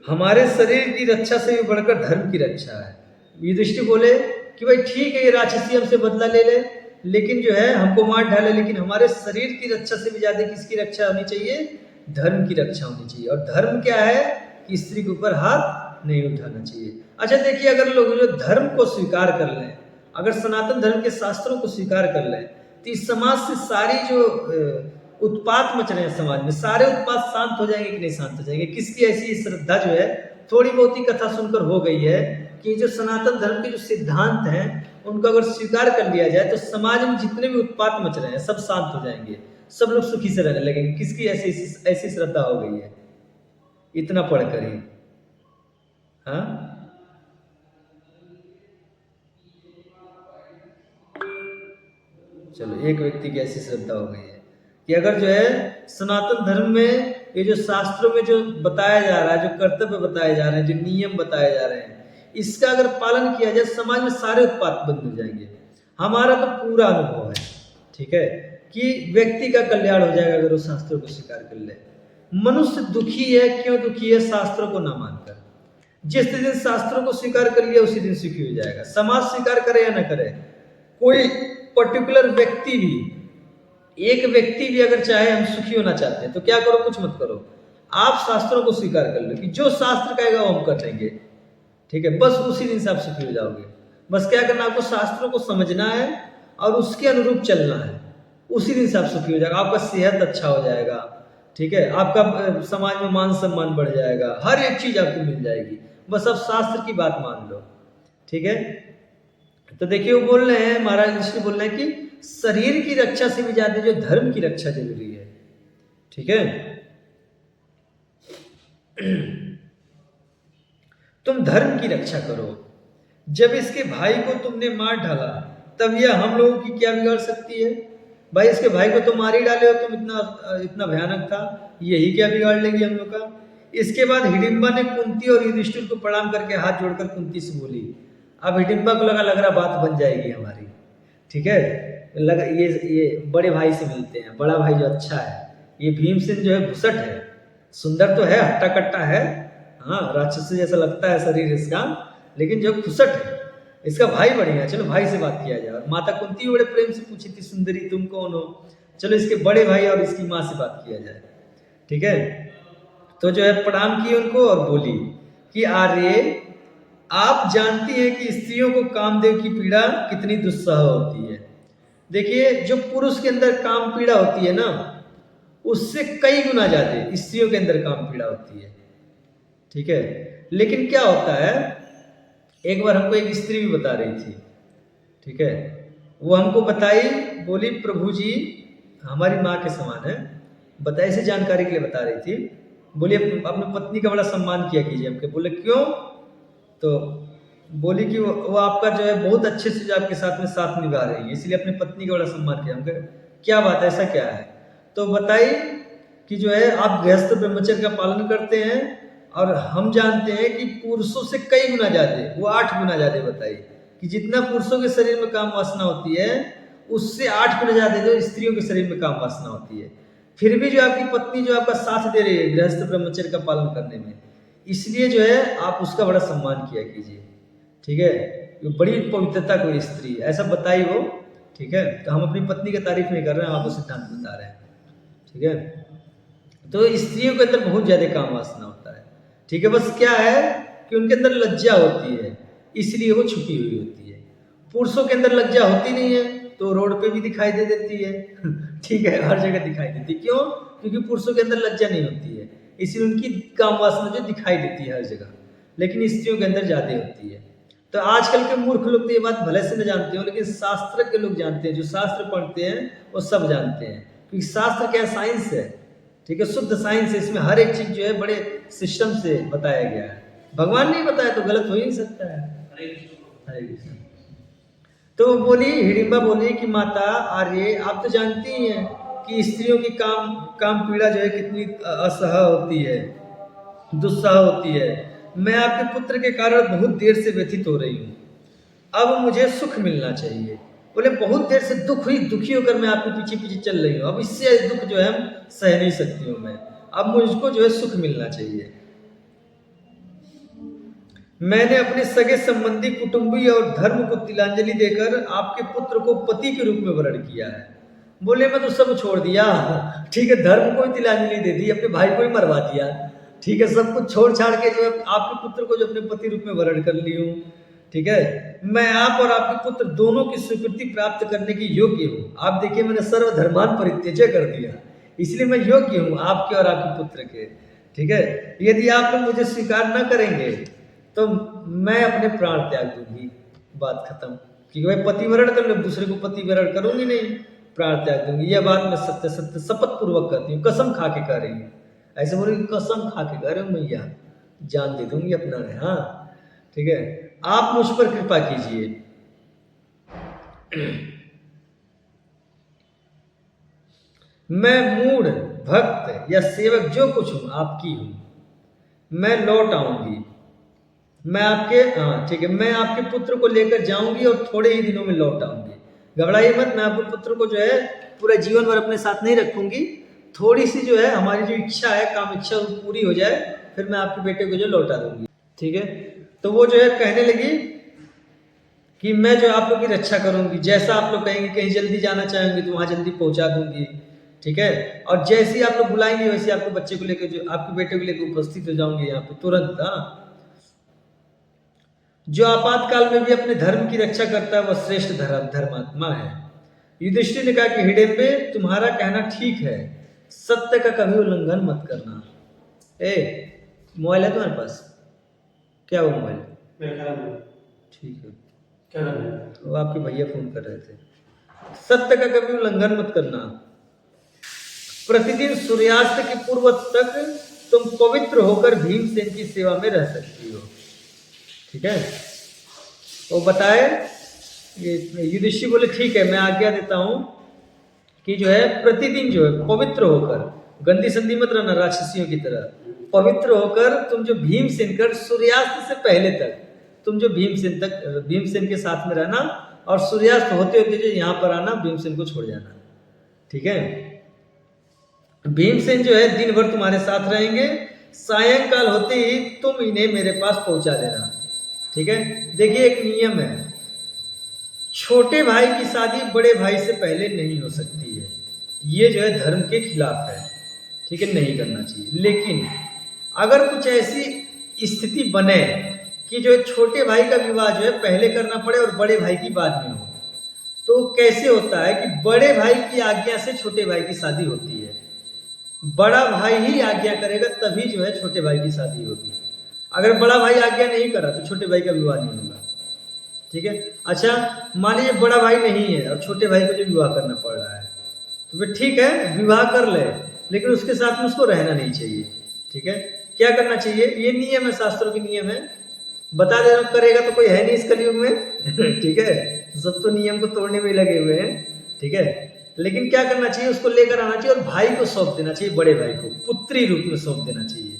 हमारे शरीर की रक्षा से भी बढ़कर धर्म की रक्षा है। युधिष्ठिर बोले कि भाई ठीक है ये राक्षसी हमसे बदला ले ले, लेकिन जो है हमको मार डाले, लेकिन हमारे शरीर की रक्षा से भी ज्यादा किसकी रक्षा होनी चाहिए, धर्म की रक्षा होनी चाहिए। और धर्म क्या है कि स्त्री के ऊपर हाथ नहीं उठाना चाहिए। अच्छा देखिए, अगर लोग जो धर्म को स्वीकार कर लें, अगर सनातन धर्म के शास्त्रों को स्वीकार कर लें, तो इस समाज से सारी जो उत्पात मच रहे हैं समाज में, सारे उत्पात शांत हो जाएंगे कि नहीं शांत हो जाएंगे। किसकी ऐसी श्रद्धा जो है थोड़ी बहुत ही कथा सुनकर हो गई है कि जो सनातन धर्म के जो सिद्धांत हैं उनको अगर स्वीकार कर लिया जाए तो समाज में जितने भी उत्पात मच रहे हैं सब शांत हो जाएंगे, सब लोग सुखी से रहने लगेंगे। किसकी ऐसी श्रद्धा हो गई है इतना पढ़कर ही, हाँ। चलो, एक व्यक्ति की ऐसी श्रद्धा हो गई है कि अगर जो है सनातन धर्म में ये जो शास्त्रों में जो बताया जा रहा है, जो कर्तव्य बताए जा रहे हैं, जो नियम बताए जा रहे हैं, इसका अगर पालन किया जाए समाज में सारे उत्पात बंद हो जाएंगे। हमारा तो पूरा अनुभव है, ठीक है, कि व्यक्ति का कल्याण हो जाएगा अगर वो शास्त्रों को स्वीकार कर ले। मनुष्य दुखी है, क्यों दुखी है? शास्त्रों को ना मानकर। जिस दिन शास्त्रों को स्वीकार कर लिया उसी दिन सुखी हो जाएगा। समाज स्वीकार करे या ना करे, कोई पर्टिकुलर व्यक्ति भी, एक व्यक्ति भी अगर चाहे हम सुखी होना चाहते हैं तो क्या करो, कुछ मत करो, आप शास्त्रों को स्वीकार कर लो कि जो शास्त्र कहेगा वो हम कर देंगे, ठीक है। बस उसी दिन से आप सुखी हो जाओगे। बस क्या करना, आपको शास्त्रों को समझना है और उसके अनुरूप चलना है, उसी दिन से आप सुखी हो जाएगा। आपका सेहत अच्छा हो जाएगा, ठीक है, आपका समाज में मान सम्मान बढ़ जाएगा, हर एक चीज आपको मिल जाएगी। बस आप शास्त्र की बात मान लो, ठीक है। तो देखिए वो बोल रहे हैं, महाराज ऋषि बोल रहे हैं कि शरीर की रक्षा से भी ज्यादा जो धर्म की रक्षा जरूरी है, ठीक है। तुम धर्म की रक्षा करो। जब इसके भाई को तुमने मार डाला तब यह हम लोगों की क्या बिगाड़ सकती है? भाई इसके भाई को तो मार ही डाले हो तुम, इतना भयानक था, यही क्या बिगाड़ लेगी हम लोग का? इसके बाद हिडिंबा ने कुंती और युधिष्ठिर को प्रणाम करके हाथ जोड़कर कुंती से बोली। अब हिडिंबा को लग रहा बात बन जाएगी हमारी, ठीक है, लगा ये बड़े भाई से मिलते हैं, बड़ा भाई जो अच्छा है, ये भीमसेन जो है घुसट है, सुंदर तो है, हट्टा कट्टा है, हाँ, राक्षस जैसा लगता है शरीर इसका, लेकिन जो खुसट है, इसका भाई बढ़िया, चलो भाई से बात किया जाए। और माता कुंती बड़े प्रेम से पूछी थी, सुंदरी तुम कौन हो, चलो इसके बड़े भाई और इसकी माँ से बात किया जाए। ठीक है, तो जो है प्रणाम किए उनको और बोली कि आर्य, आप जानती हैं कि स्त्रियों को कामदेव की पीड़ा कितनी दुस्सह होती है। देखिए, जो पुरुष के अंदर काम पीड़ा होती है ना, उससे कई गुना ज्यादा स्त्रियों के अंदर काम पीड़ा होती है। ठीक है, लेकिन क्या होता है, एक बार हमको एक स्त्री भी बता रही थी। ठीक है, वो हमको बताई, बोली प्रभु जी हमारी माँ के समान है, बताए से जानकारी के लिए बता रही थी। बोली अपनी पत्नी का बड़ा सम्मान किया कीजिए। हमके बोले क्यों, तो बोली कि वो आपका जो है बहुत अच्छे से जो आपके साथ में साथ निभा रही है, इसलिए अपनी पत्नी का बड़ा सम्मान किया। हमके क्या बात है, ऐसा क्या है, तो बताई कि जो है आप गृहस्थ ब्रह्मचर्य का पालन करते हैं, और हम जानते हैं कि पुरुषों से कई गुना ज्यादा, वो 8 गुना ज्यादा बताई कि जितना पुरुषों के शरीर में काम वासना होती है, उससे 8 गुना ज्यादा जो स्त्रियों के शरीर में काम वासना होती है। फिर भी जो आपकी पत्नी जो आपका साथ दे रही है गृहस्थ ब्रह्मचर्य का पालन करने में, इसलिए जो है आप उसका बड़ा सम्मान किया कीजिए। ठीक है, बड़ी पवित्रता कोई स्त्री, ऐसा बताई वो। ठीक है, तो हम अपनी पत्नी की तारीफ नहीं कर रहे हैं, आपको सिद्धांत बता रहे हैं। ठीक है, तो स्त्रियों के अंदर बहुत ज्यादा काम वासना होता है। ठीक है, बस क्या है कि उनके अंदर लज्जा होती है, इसलिए वो छुपी हुई होती है। पुरुषों के अंदर लज्जा होती नहीं है, तो रोड पे भी दिखाई दे देती है। ठीक है, हर जगह दिखाई देती है। क्यों, क्योंकि पुरुषों के अंदर लज्जा नहीं होती है, इसलिए उनकी काम वासना जो दिखाई देती है हर जगह, लेकिन स्त्रियों के अंदर ज्यादा होती है। तो आजकल के मूर्ख लोग तो ये बात भले से न जानते हो, लेकिन शास्त्र के लोग जानते हैं, जो शास्त्र पढ़ते हैं वो सब जानते हैं, क्योंकि शास्त्र क्या साइंस है। ठीक है, शुद्ध साइंस है, इसमें हर एक चीज जो है बड़े सिस्टम से बताया गया है। भगवान नहीं बताया तो गलत हो ही नहीं सकता है। हरे कृष्ण। तो वो बोली, हिडिंबा बोली कि माता आर्य, आप तो जानती ही हैं कि स्त्रियों की काम पीड़ा जो है कितनी असह होती है, दुस्सह होती है। मैं आपके पुत्र के कारण बहुत देर से व्यथित हो रही हूँ, अब मुझे सुख मिलना चाहिए। बोले बहुत देर से दुख हुई, दुखी होकर मैं आपके पीछे पीछे चल रही हूँ, अब इससे दुख जो है हम सह नहीं सकती हूँ मैं, अब मुझको जो है सुख मिलना चाहिए। मैंने अपने सगे संबंधी, कुटुंबी और धर्म को तिलांजलि देकर आपके पुत्र को पति के रूप में वरण किया है। बोले मैं तो सब छोड़ दिया। ठीक है, धर्म को ही तिलांजलि दे दी, अपने भाई को ही मरवा दिया। ठीक है, सब कुछ छोड़ छाड़ के जो है आपके पुत्र को जो अपने पति रूप में वरण कर ली हूँ। ठीक है, मैं आप और आपके पुत्र दोनों की स्वीकृति प्राप्त करने की योग्य हूँ। आप देखिए, मैंने सर्वधर्मान परित्यज्य कर दिया, इसलिए मैं योग्य हूँ आपके और आपके पुत्र के। ठीक है, यदि आप लोग मुझे स्वीकार न करेंगे तो मैं अपने प्राण त्याग दूंगी, बात खत्म। क्योंकि मैं पति वरण कर लूँ, दूसरे को पति वरण करूंगी नहीं, प्राण त्याग दूंगी। यह बात मैं सत्य सत्य शपथ पूर्वक कहती हूँ, कसम खा के कह रही हूँ। ऐसे बोले कसम खा के कह रहे हो मैया, जान दे दूंगी अपना है। हाँ, ठीक है, आप मुझ पर कृपा कीजिए। मैं मूढ़ भक्त या सेवक जो कुछ हूं आपकी हूं, मैं लौट आऊंगी। मैं आपके, हाँ ठीक है, मैं आपके पुत्र को लेकर जाऊंगी और थोड़े ही दिनों में लौट आऊंगी। घबराइए मत, मैं आपके पुत्र को जो है पूरा जीवन भर अपने साथ नहीं रखूंगी। थोड़ी सी जो है हमारी जो इच्छा है, काम इच्छा वो पूरी हो जाए, फिर मैं आपके बेटे को जो लौटा दूंगी। ठीक है, तो वो जो है कहने लगी कि मैं जो आप लोग की रक्षा करूंगी, जैसा आप लोग कहेंगे, कहीं जल्दी जाना चाहेंगे तो वहां जल्दी पहुंचा दूंगी। ठीक है, और जैसे ही आप लोग बुलाएंगे वैसे आपको बच्चे को लेकर, जो आपके बेटे को लेकर उपस्थित हो जाऊंगी यहाँ पे तुरंत। हाँ, जो आपातकाल में भी अपने धर्म की रक्षा करता है वह श्रेष्ठ धर्मात्मा है। युधिष्ठिर ने कहा कि हिडिंबे, तुम्हारा कहना ठीक है, सत्य का कभी उल्लंघन मत करना। मोबाइल है तुम्हारे पास? क्या वो मोबाइल? ठीक है, क्या वो आपके भैया फोन कर रहे थे। सत्य का कभी उल्लंघन मत करना। प्रतिदिन सूर्यास्त के पूर्व तक तुम पवित्र होकर भीमसेन की सेवा में रह सकती हो। ठीक है, वो बताए, युधिष्ठिर बोले ठीक है, मैं आज्ञा देता हूं कि जो है प्रतिदिन जो है पवित्र होकर, गंदी संधि मत रहना राक्षसियों की तरह, पवित्र होकर तुम जो भीमसेन कर, सूर्यास्त से पहले तक तुम जो भीमसेन के साथ में रहना, और सूर्यास्त होते होते जो यहाँ पर आना, भीमसेन को छोड़ जाना। ठीक है, भीमसेन जो है दिन भर तुम्हारे साथ रहेंगे, सायंकाल होते ही तुम इन्हें मेरे पास पहुंचा देना। ठीक है, देखिए एक नियम है, छोटे भाई की शादी बड़े भाई से पहले नहीं हो सकती है, ये जो है धर्म के खिलाफ है। ठीक है, नहीं करना चाहिए। लेकिन अगर कुछ ऐसी स्थिति बने कि जो है छोटे भाई का विवाह जो है पहले करना पड़े और बड़े भाई की बाद में हो, तो कैसे होता है कि बड़े भाई की आज्ञा से छोटे भाई की शादी होती है, बड़ा भाई ही आज्ञा करेगा तभी जो है छोटे भाई की शादी होगी। अगर बड़ा भाई आज्ञा नहीं करा तो छोटे भाई का विवाह नहीं होगा। ठीक है, अच्छा मान लीजिए बड़ा भाई नहीं है और छोटे भाई को जो विवाह करना पड़ रहा है, तो फिर ठीक है विवाह कर ले, लेकिन उसके साथ में उसको रहना नहीं चाहिए। ठीक है, क्या करना चाहिए, ये नियम है, शास्त्रों के नियम है, बता दे रहा हूं, करेगा तो कोई है नहीं इस कलयुग में। ठीक है, सब तो नियम को तोड़ने में ही लगे हुए हैं। ठीक है, लेकिन क्या करना चाहिए, उसको लेकर आना चाहिए और भाई को सौंप देना चाहिए, बड़े भाई को पुत्री रूप में सौंप देना चाहिए।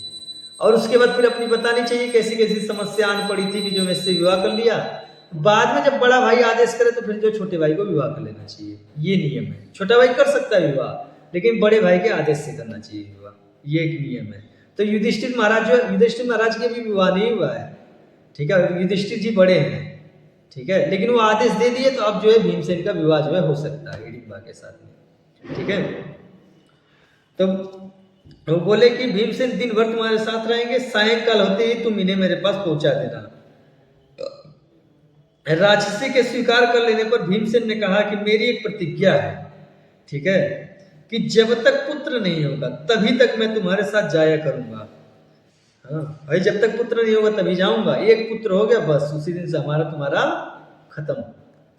और उसके बाद फिर अपनी बतानी चाहिए कैसी कैसी समस्या आन पड़ी थी कि जो मैं इससे विवाह कर लिया। बाद में जब बड़ा भाई आदेश करे तो फिर जो छोटे भाई को विवाह कर लेना चाहिए, ये नियम है। छोटा भाई कर सकता है विवाह, लेकिन बड़े भाई के आदेश से करना चाहिए विवाह, ये एक नियम है। तो युधिष्ठिर महाराज जो युधिष्ठिर महाराज के भी विवाह नहीं हुआ है। ठीक है, युधिष्ठिर जी बड़े हैं। ठीक है, लेकिन वो आदेश दे दिए तो अब जो है भीमसेन का विवाह जो है हो सकता है हिडिंबा के साथ में। ठीक है, तो वो बोले कि भीमसेन दिन भर तुम्हारे साथ रहेंगे, सायंकाल होते ही तुम इन्हें मेरे पास पहुंचा देना। राक्षसी के स्वीकार कर लेने पर भीमसेन ने कहा कि मेरी एक प्रतिज्ञा है, ठीक है, कि जब तक पुत्र नहीं होगा तभी तक मैं तुम्हारे साथ जाया करूंगा। हाँ भाई, जब तक पुत्र नहीं होगा तभी जाऊंगा, एक पुत्र हो गया बस उसी दिन से हमारा तुम्हारा खत्म।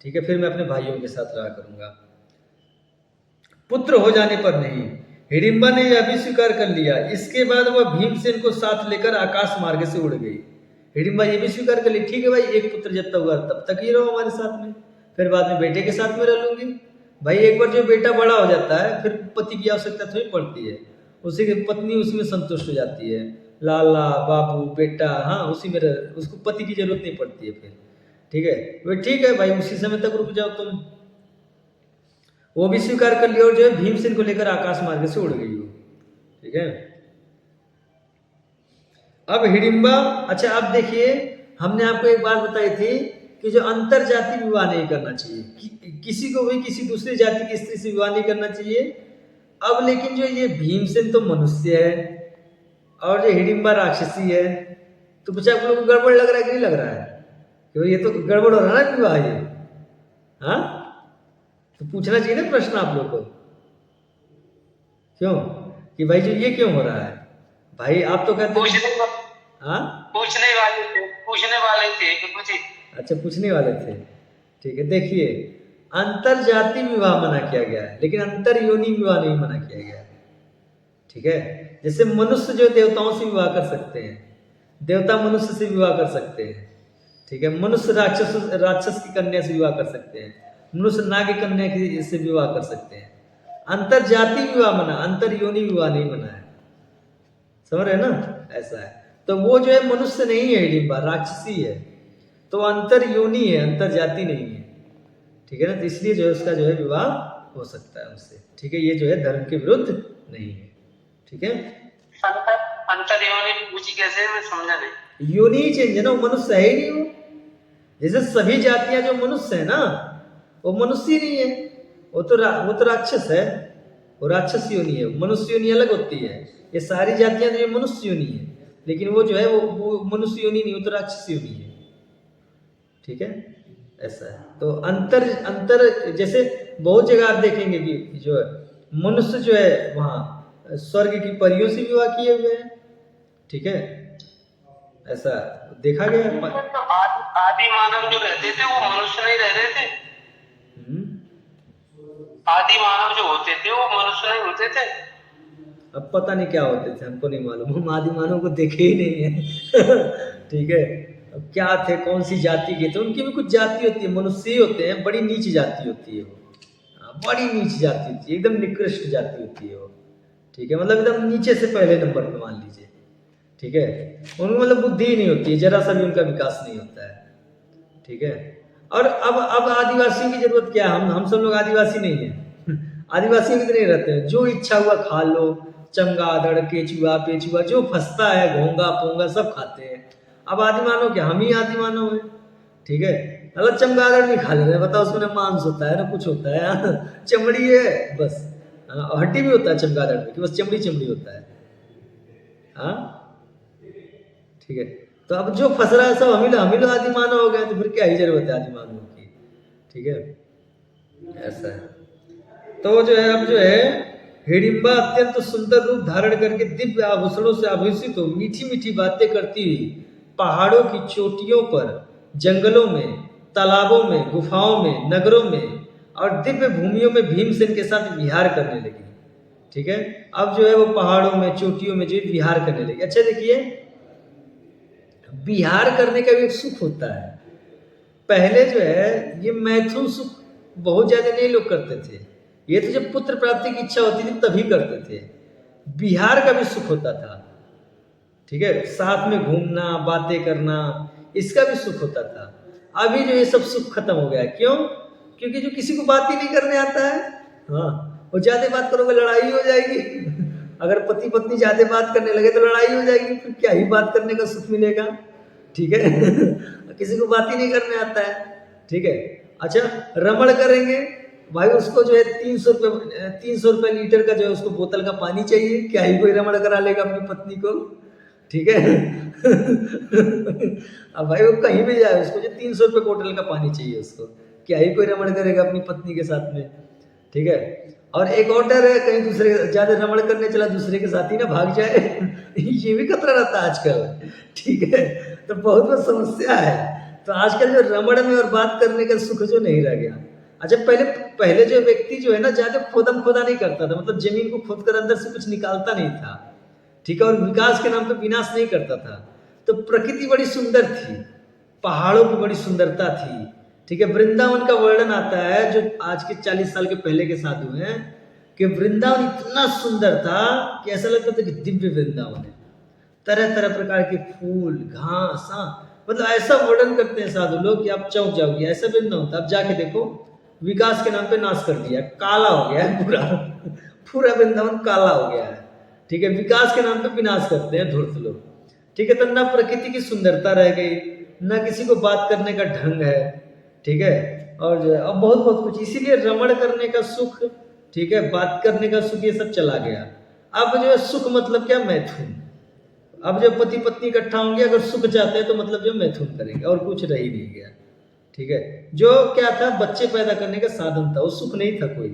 ठीक है, फिर मैं अपने भाइयों के साथ रहा करूंगा। पुत्र हो जाने पर नहीं। हिडिंबा ने यह भी स्वीकार कर लिया। इसके बाद वह भीमसेन को साथ लेकर आकाश मार्ग से उड़ गई। हिडिंबा ये भी स्वीकार कर ली, ठीक है भाई, एक पुत्र जब तक हुआ तब तक ही रहो हमारे साथ में, फिर बाद में बेटे के साथ में रह लूंगी। भाई एक बार जो बेटा बड़ा हो जाता है फिर पति की आवश्यकता थोड़ी पड़ती है, उसी की पत्नी उसमें संतुष्ट हो जाती है, लाला बाबू बेटा, हाँ उसी में उसको पति की जरूरत नहीं पड़ती है फिर। ठीक है, वे ठीक है भाई, उसी समय तक रुक जाओ तुम। वो भी स्वीकार कर लिया और जो है भीमसेन को लेकर आकाश मार्ग से उड़ गई वो। ठीक है, अब हिडिंबा, अच्छा अब देखिए, हमने आपको एक बात बताई थी कि जो अंतर जाति विवाह नहीं करना चाहिए, किसी को भी किसी दूसरी जाति की स्त्री से विवाह नहीं करना चाहिए। अब लेकिन जो ये भीमसेन तो मनुष्य है और जो हिडिंबा राक्षसी है, तो कुछ आप लोगों को गड़बड़ लग रहा है कि नहीं लग रहा है कि ये तो गड़बड़ हो रहा है ना विवाह ये? हाँ, तो पूछना चाहिए ना प्रश्न आप लोग को, क्यों कि भाई जो ये क्यों हो रहा है? भाई आप तो कहते हैं, हाँ पूछने वाले थे कि कुछ। अच्छा पूछने वाले थे। ठीक है, देखिए अंतर जाति विवाह मना किया गया है, लेकिन अंतर योनि विवाह नहीं मना किया गया है। ठीक है, जैसे मनुष्य जो देवताओं से विवाह कर सकते हैं, देवता मनुष्य से विवाह कर सकते हैं। ठीक है, मनुष्य राक्षस की कन्या से विवाह कर सकते हैं, मनुष्य नाग की कन्या की से विवाह कर सकते हैं। अंतर जाति विवाह मना, अंतर योनि विवाह नहीं मना है। समझ रहे ना, ऐसा है। तो वो जो है मनुष्य नहीं है, हिडिंबा राक्षसी है, तो अंतर योनि है, अंतर जाति नहीं है। ठीक है ना, तो इसलिए जो है उसका जो है विवाह हो सकता है उससे। ठीक है, ये जो है धर्म के विरुद्ध नहीं है। ठीक है, अंतर योनि पूछी कैसे, मैं समझा नहीं। योनि चेंज है ना, वो मनुष्य है ही नहीं। वो जैसे सभी जातियां जो मनुष्य है ना, वो मनुष्य ही नहीं है, वो तो राक्षस है, वो राक्षस योनि है। मनुष्य योनि अलग होती है, ये सारी जातियां जो मनुष्य योनि है, लेकिन वो जो है वो मनुष्य योनि नहीं, वो तो राक्षस योनि है। ठीक है, ऐसा है। तो अंतर जैसे बहुत जगह आप देखेंगे कि जो है मनुष्य जो है वहां स्वर्ग की परियों से विवाह किए हुए हैं। ठीक है, ऐसा देखा गया है। तो आदि मानव जो रहते थे वो मनुष्य नहीं रह रहे थे। आदि मानव जो होते थे वो मनुष्य नहीं होते थे। अब पता नहीं क्या होते थे, हमको नहीं मालूम, हम आदि मानव को देखे ही नहीं है। ठीक है, अब क्या थे, कौन सी जाति के थे, उनकी भी कुछ जाति होती है, मनुष्य ही होते हैं, बड़ी नीच जाति होती है वो। बड़ी नीच जाति होती है, एकदम निकृष्ट जाति होती है वो। ठीक है, मतलब एकदम नीचे से पहले नंबर पे मान लीजिए। ठीक है, उनमें मतलब बुद्धि ही नहीं होती है, जरा सा भी उनका विकास नहीं होता है। ठीक है, और अब आदिवासियों की जरूरत क्या है? हम सब लोग आदिवासी नहीं है। आदिवासी कितने रहते हैं, जो इच्छा हुआ खा लो, चमगादड़, केचुआ पेचुआ जो फंसता है, घोंगा पोंगा सब खाते हैं। अब आदि मानव क्या, हम ही आदि मानव हैं, ठीक है। मतलब चमगादड़ नहीं खा ले रहे, बताओ उसमें मांस होता है ना कुछ होता है, चमड़ी है बस, हड्डी भी होता है चमगादड़ में कि बस चमड़ी चमड़ी होता है, हाँ ठीक है। तो अब जो फंस रहा है सब हम ही लोग आदि मानव हो गए, तो फिर क्या ही जरूरत है आदि मानव की, ठीक है, ऐसा है। तो जो है अब जो है हिडिंबा अत्यंत सुंदर रूप धारण करके दिव्य आभूषणों से आभूषित हो मीठी मीठी बातें करती हुई पहाड़ों की चोटियों पर, जंगलों में, तालाबों में, गुफाओं में, नगरों में और दिव्य भूमियों में भीमसेन के साथ विहार करने लगी, ठीक है। अब जो है वो पहाड़ों में चोटियों में जो विहार करने लगी। अच्छा देखिए, विहार करने का भी एक सुख होता है। पहले जो है ये मैथुन सुख बहुत ज्यादा नहीं लोग करते थे, ये तो जब पुत्र प्राप्ति की इच्छा होती थी तभी करते थे। विहार का भी सुख होता था, ठीक है, साथ में घूमना, बातें करना, इसका भी सुख होता था। अभी जो ये सब सुख खत्म हो गया है, क्यों? क्योंकि जो किसी को बात ही नहीं करने आता है, हाँ, वो ज्यादा बात करोगे लड़ाई हो जाएगी। अगर पति पत्नी ज्यादा बात करने लगे तो लड़ाई हो जाएगी, फिर क्या ही बात करने का सुख मिलेगा, ठीक है। किसी को बात ही नहीं करने आता है, ठीक है। अच्छा, रमण करेंगे भाई, उसको जो है 300 रुपये लीटर का जो है उसको बोतल का पानी चाहिए, क्या ही कोई रमण करा लेगा अपनी पत्नी को, ठीक है। अब भाई वो कहीं भी जाए उसको जो 300 रुपये बोतल का पानी चाहिए उसको, क्या ही कोई रमण करेगा अपनी पत्नी के साथ में, ठीक है। और एक और डर है, कहीं दूसरे ज्यादा रमण करने चला दूसरे के साथ ही ना भाग जाए। ये भी खतरा रहता है आजकल, ठीक है। तो बहुत समस्या है। तो आजकल जो रमण में और बात करने का सुख जो नहीं रह गया। अच्छा, पहले जो व्यक्ति जो है ना ज्यादा खोदम खोदा नहीं करता था, मतलब जमीन को खोद कर अंदर से कुछ निकालता नहीं था, ठीक है, और विकास के नाम पे विनाश नहीं करता था। तो प्रकृति बड़ी सुंदर थी, पहाड़ों की बड़ी सुंदरता थी, ठीक है। वृंदावन का वर्णन आता है, जो आज के 40 साल के पहले के साधु हैं, कि वृंदावन इतना सुंदर था कि ऐसा लगता था कि दिव्य वृंदावन है, तरह तरह प्रकार के फूल घास, हाँ, मतलब ऐसा वर्णन करते हैं साधु लोग कि आप चौंक जाओगे, ऐसा वृंदावन था। अब जाके देखो, विकास के नाम पे नाश कर दिया, काला हो गया है पूरा। पूरा वृंदावन काला हो गया है, ठीक है। विकास के नाम पे विनाश करते हैं धूर्त लोग, ठीक है। तो ना प्रकृति की सुंदरता रह गई, ना किसी को बात करने का ढंग है, ठीक है। और जो है अब बहुत बहुत कुछ, इसीलिए रमण करने का सुख, ठीक है, बात करने का सुख, ये सब चला गया। अब जो है सुख मतलब क्या, मैथुन। अब जब पति पत्नी इकट्ठा होंगे, अगर सुख चाहते हैं तो मतलब जो मैथुन करेंगे, और कुछ रह ही नहीं गया, ठीक है। जो क्या था, बच्चे पैदा करने का साधन था, वो सुख नहीं था कोई,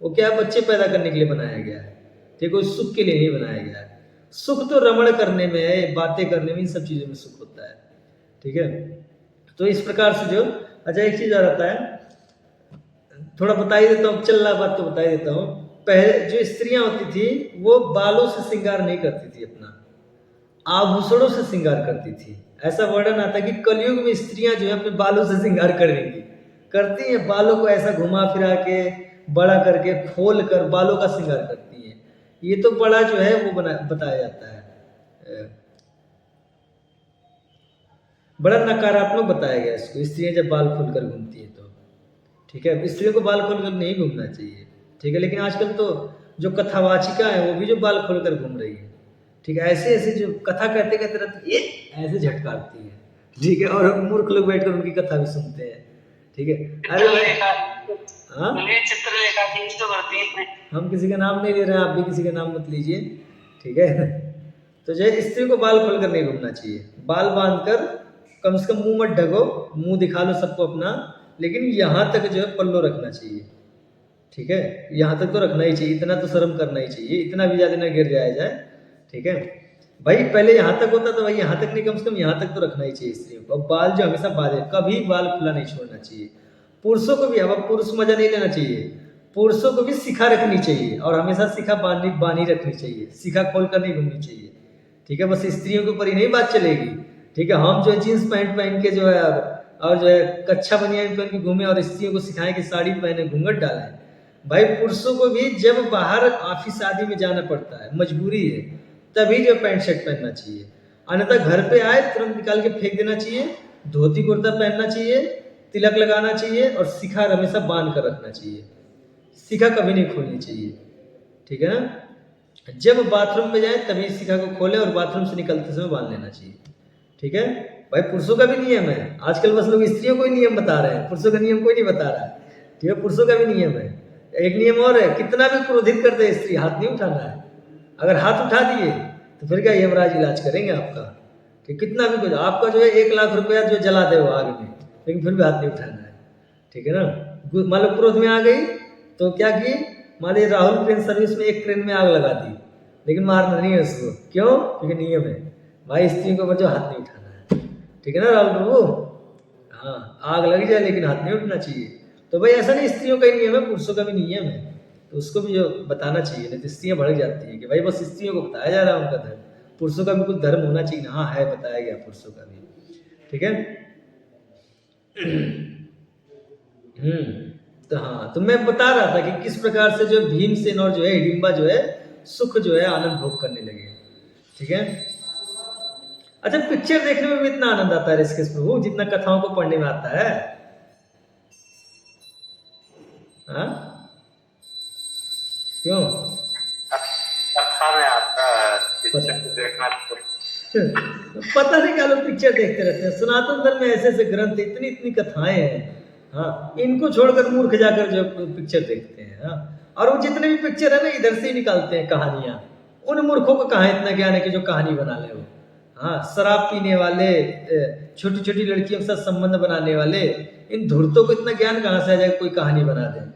वो क्या बच्चे पैदा करने के लिए बनाया गया है, ठीक है, उस सुख के लिए नहीं बनाया गया है। सुख तो रमण करने में है, बातें करने में, इन सब चीजों में सुख होता है, ठीक है। तो इस प्रकार से जो, अच्छा एक चीज और आता है, थोड़ा बता ही देता हूँ, चल रहा बात तो बता ही देता हूँ। पहले जो स्त्रियां होती थी वो बालों से श्रृंगार नहीं करती थी, अपना आभूषणों से श्रृंगार करती थी। ऐसा वर्णन आता है कि कलयुग में स्त्रियां जो है अपने बालों से श्रृंगार करेंगी, करती हैं, बालों को ऐसा घुमा फिरा के, बड़ा करके, खोल कर बालों का श्रृंगार करती हैं। ये तो बड़ा जो है वो बताया जाता है, बड़ा नकारात्मक बताया गया इसको। स्त्रियां जब बाल खोलकर घूमती है तो, ठीक है, स्त्रियों को बाल खोलकर नहीं घूमना चाहिए, ठीक है। लेकिन आजकल तो जो कथावाचिका है वो भी जो बाल खोलकर घूम रही है, ठीक है, ऐसे ऐसे जो कथा कहते कहते रहते ये ऐसे झटकारती है, ठीक है, और मूर्ख लोग बैठकर उनकी कथा भी सुनते हैं, ठीक है। अरे हाँ, चित्रलेखा की तो करती है, हम किसी का नाम नहीं ले रहे हैं, आप भी किसी का नाम मत लीजिए, ठीक है। तो जो है स्त्री को बाल खोलकर नहीं घूमना चाहिए, बाल बांधकर कम से कम मुंह मत ढको, मुंह दिखा लो सबको अपना, लेकिन यहाँ तक जो है पल्लो रखना चाहिए, ठीक है, यहाँ तक तो रखना ही चाहिए, इतना तो शर्म करना ही चाहिए, इतना भी ज्यादा ना गिर जाया जाए, ठीक है भाई। पहले यहाँ तक होता था भाई, यहाँ तक नहीं, कम से कम यहाँ तक तो रखना ही चाहिए स्त्रियों को। बाल जो हमेशा बांधे, कभी बाल खुला नहीं छोड़ना चाहिए। पुरुषों को भी, अब पुरुष मजा नहीं लेना चाहिए, पुरुषों को भी शिखा रखनी चाहिए, और हमेशा शिखा बानी रखनी चाहिए, शिखा खोल कर नहीं घूमनी चाहिए, ठीक है। बस स्त्रियों के ऊपर ही नहीं बात चलेगी, ठीक है। हम जो है जीन्स पैंट पहन के जो है और जो है कच्छा बनियान पहन के घूमे, और स्त्रियों को सिखाएं कि साड़ी पहने, घूंघट डालें। भाई पुरुषों को भी जब बाहर ऑफिस आदि में जाना पड़ता है, मजबूरी है, तभी जो पैंट शर्ट पहनना चाहिए, अन्यथा घर पे आए तुरंत निकाल के फेंक देना चाहिए। धोती कुर्ता पहनना चाहिए, तिलक लगाना चाहिए, और शिखा हमेशा बांध कर रखना चाहिए, शिखा कभी नहीं खोलनी चाहिए, ठीक है ना। जब बाथरूम में जाए तभी शिखा को खोले और बाथरूम से निकलते समय बांध लेना चाहिए। ठीक है भाई, पुरुषों का भी नियम है। आजकल बस लोग स्त्रियों को ही नियम बता रहे हैं, पुरुषों का नियम कोई नहीं बता रहा है। ठीक है, पुरुषों का भी नियम है। एक नियम और है, कितना भी क्रोधित कर दे स्त्री, हाथ नहीं उठाना है। अगर हाथ उठा दिए तो फिर क्या यमराज इलाज करेंगे आपका। कि कितना भी कुछ आपका जो है 1 लाख रुपया जो जला दे वो आग में, लेकिन फिर भी हाथ नहीं उठाना है। ठीक है ना। मान लो क्रोध में आ गई तो क्या की, मान लीजिए राहुल ट्रेन सर्विस में एक ट्रेन में आग लगा दी, लेकिन मारना नहीं है उसको। क्यों? क्योंकि नियम है भाई, स्त्रियों के ऊपर जो हाथ नहीं उठाना है। ठीक है ना राहुल प्रभु। हाँ, आग लग जाए लेकिन हाथ नहीं उठना चाहिए। तो भाई ऐसा नहीं, स्त्रियों का ही नियम है, पुरुषों का भी नियम है, तो उसको भी जो बताना चाहिए, नहीं तो स्त्रियाँ भड़क जाती है कि भाई बस स्त्रियों को बताया जा रहा है उनका धर्म, पुरुषों का भी कुछ धर्म होना चाहिए ना। हाँ है, बताया गया पुरुषों का भी। ठीक है। तो हाँ, तो मैं बता रहा था कि किस प्रकार से जो भीमसेन और जो है हिडिंबा जो है सुख जो है आनंद भोग करने लगे। ठीक है। अच्छा, पिक्चर देखने में भी इतना आनंद आता है ऋषिकेश प्रभु जितना कथाओं को पढ़ने में आता है। हाँ, क्यों? कथा में आता है, पिक्चर पता देखना पता नहीं क्या लोग पिक्चर देखते रहते हैं। सनातन धर्म में ऐसे ऐसे ग्रंथ, इतनी इतनी कथाएं हैं। हाँ, इनको छोड़कर मूर्ख जाकर जो पिक्चर देखते हैं। हाँ, और वो जितने भी पिक्चर है ना इधर से ही निकालते हैं कहानियां। उन मूर्खों को कहाँ इतना ज्ञान है कि जो कहानी बना ले वो। हाँ, शराब पीने वाले, छोटी छोटी लड़कियों के साथ संबंध बनाने वाले, इन धूर्तों को इतना ज्ञान कहाँ से आ जाए कोई कहानी बना दे।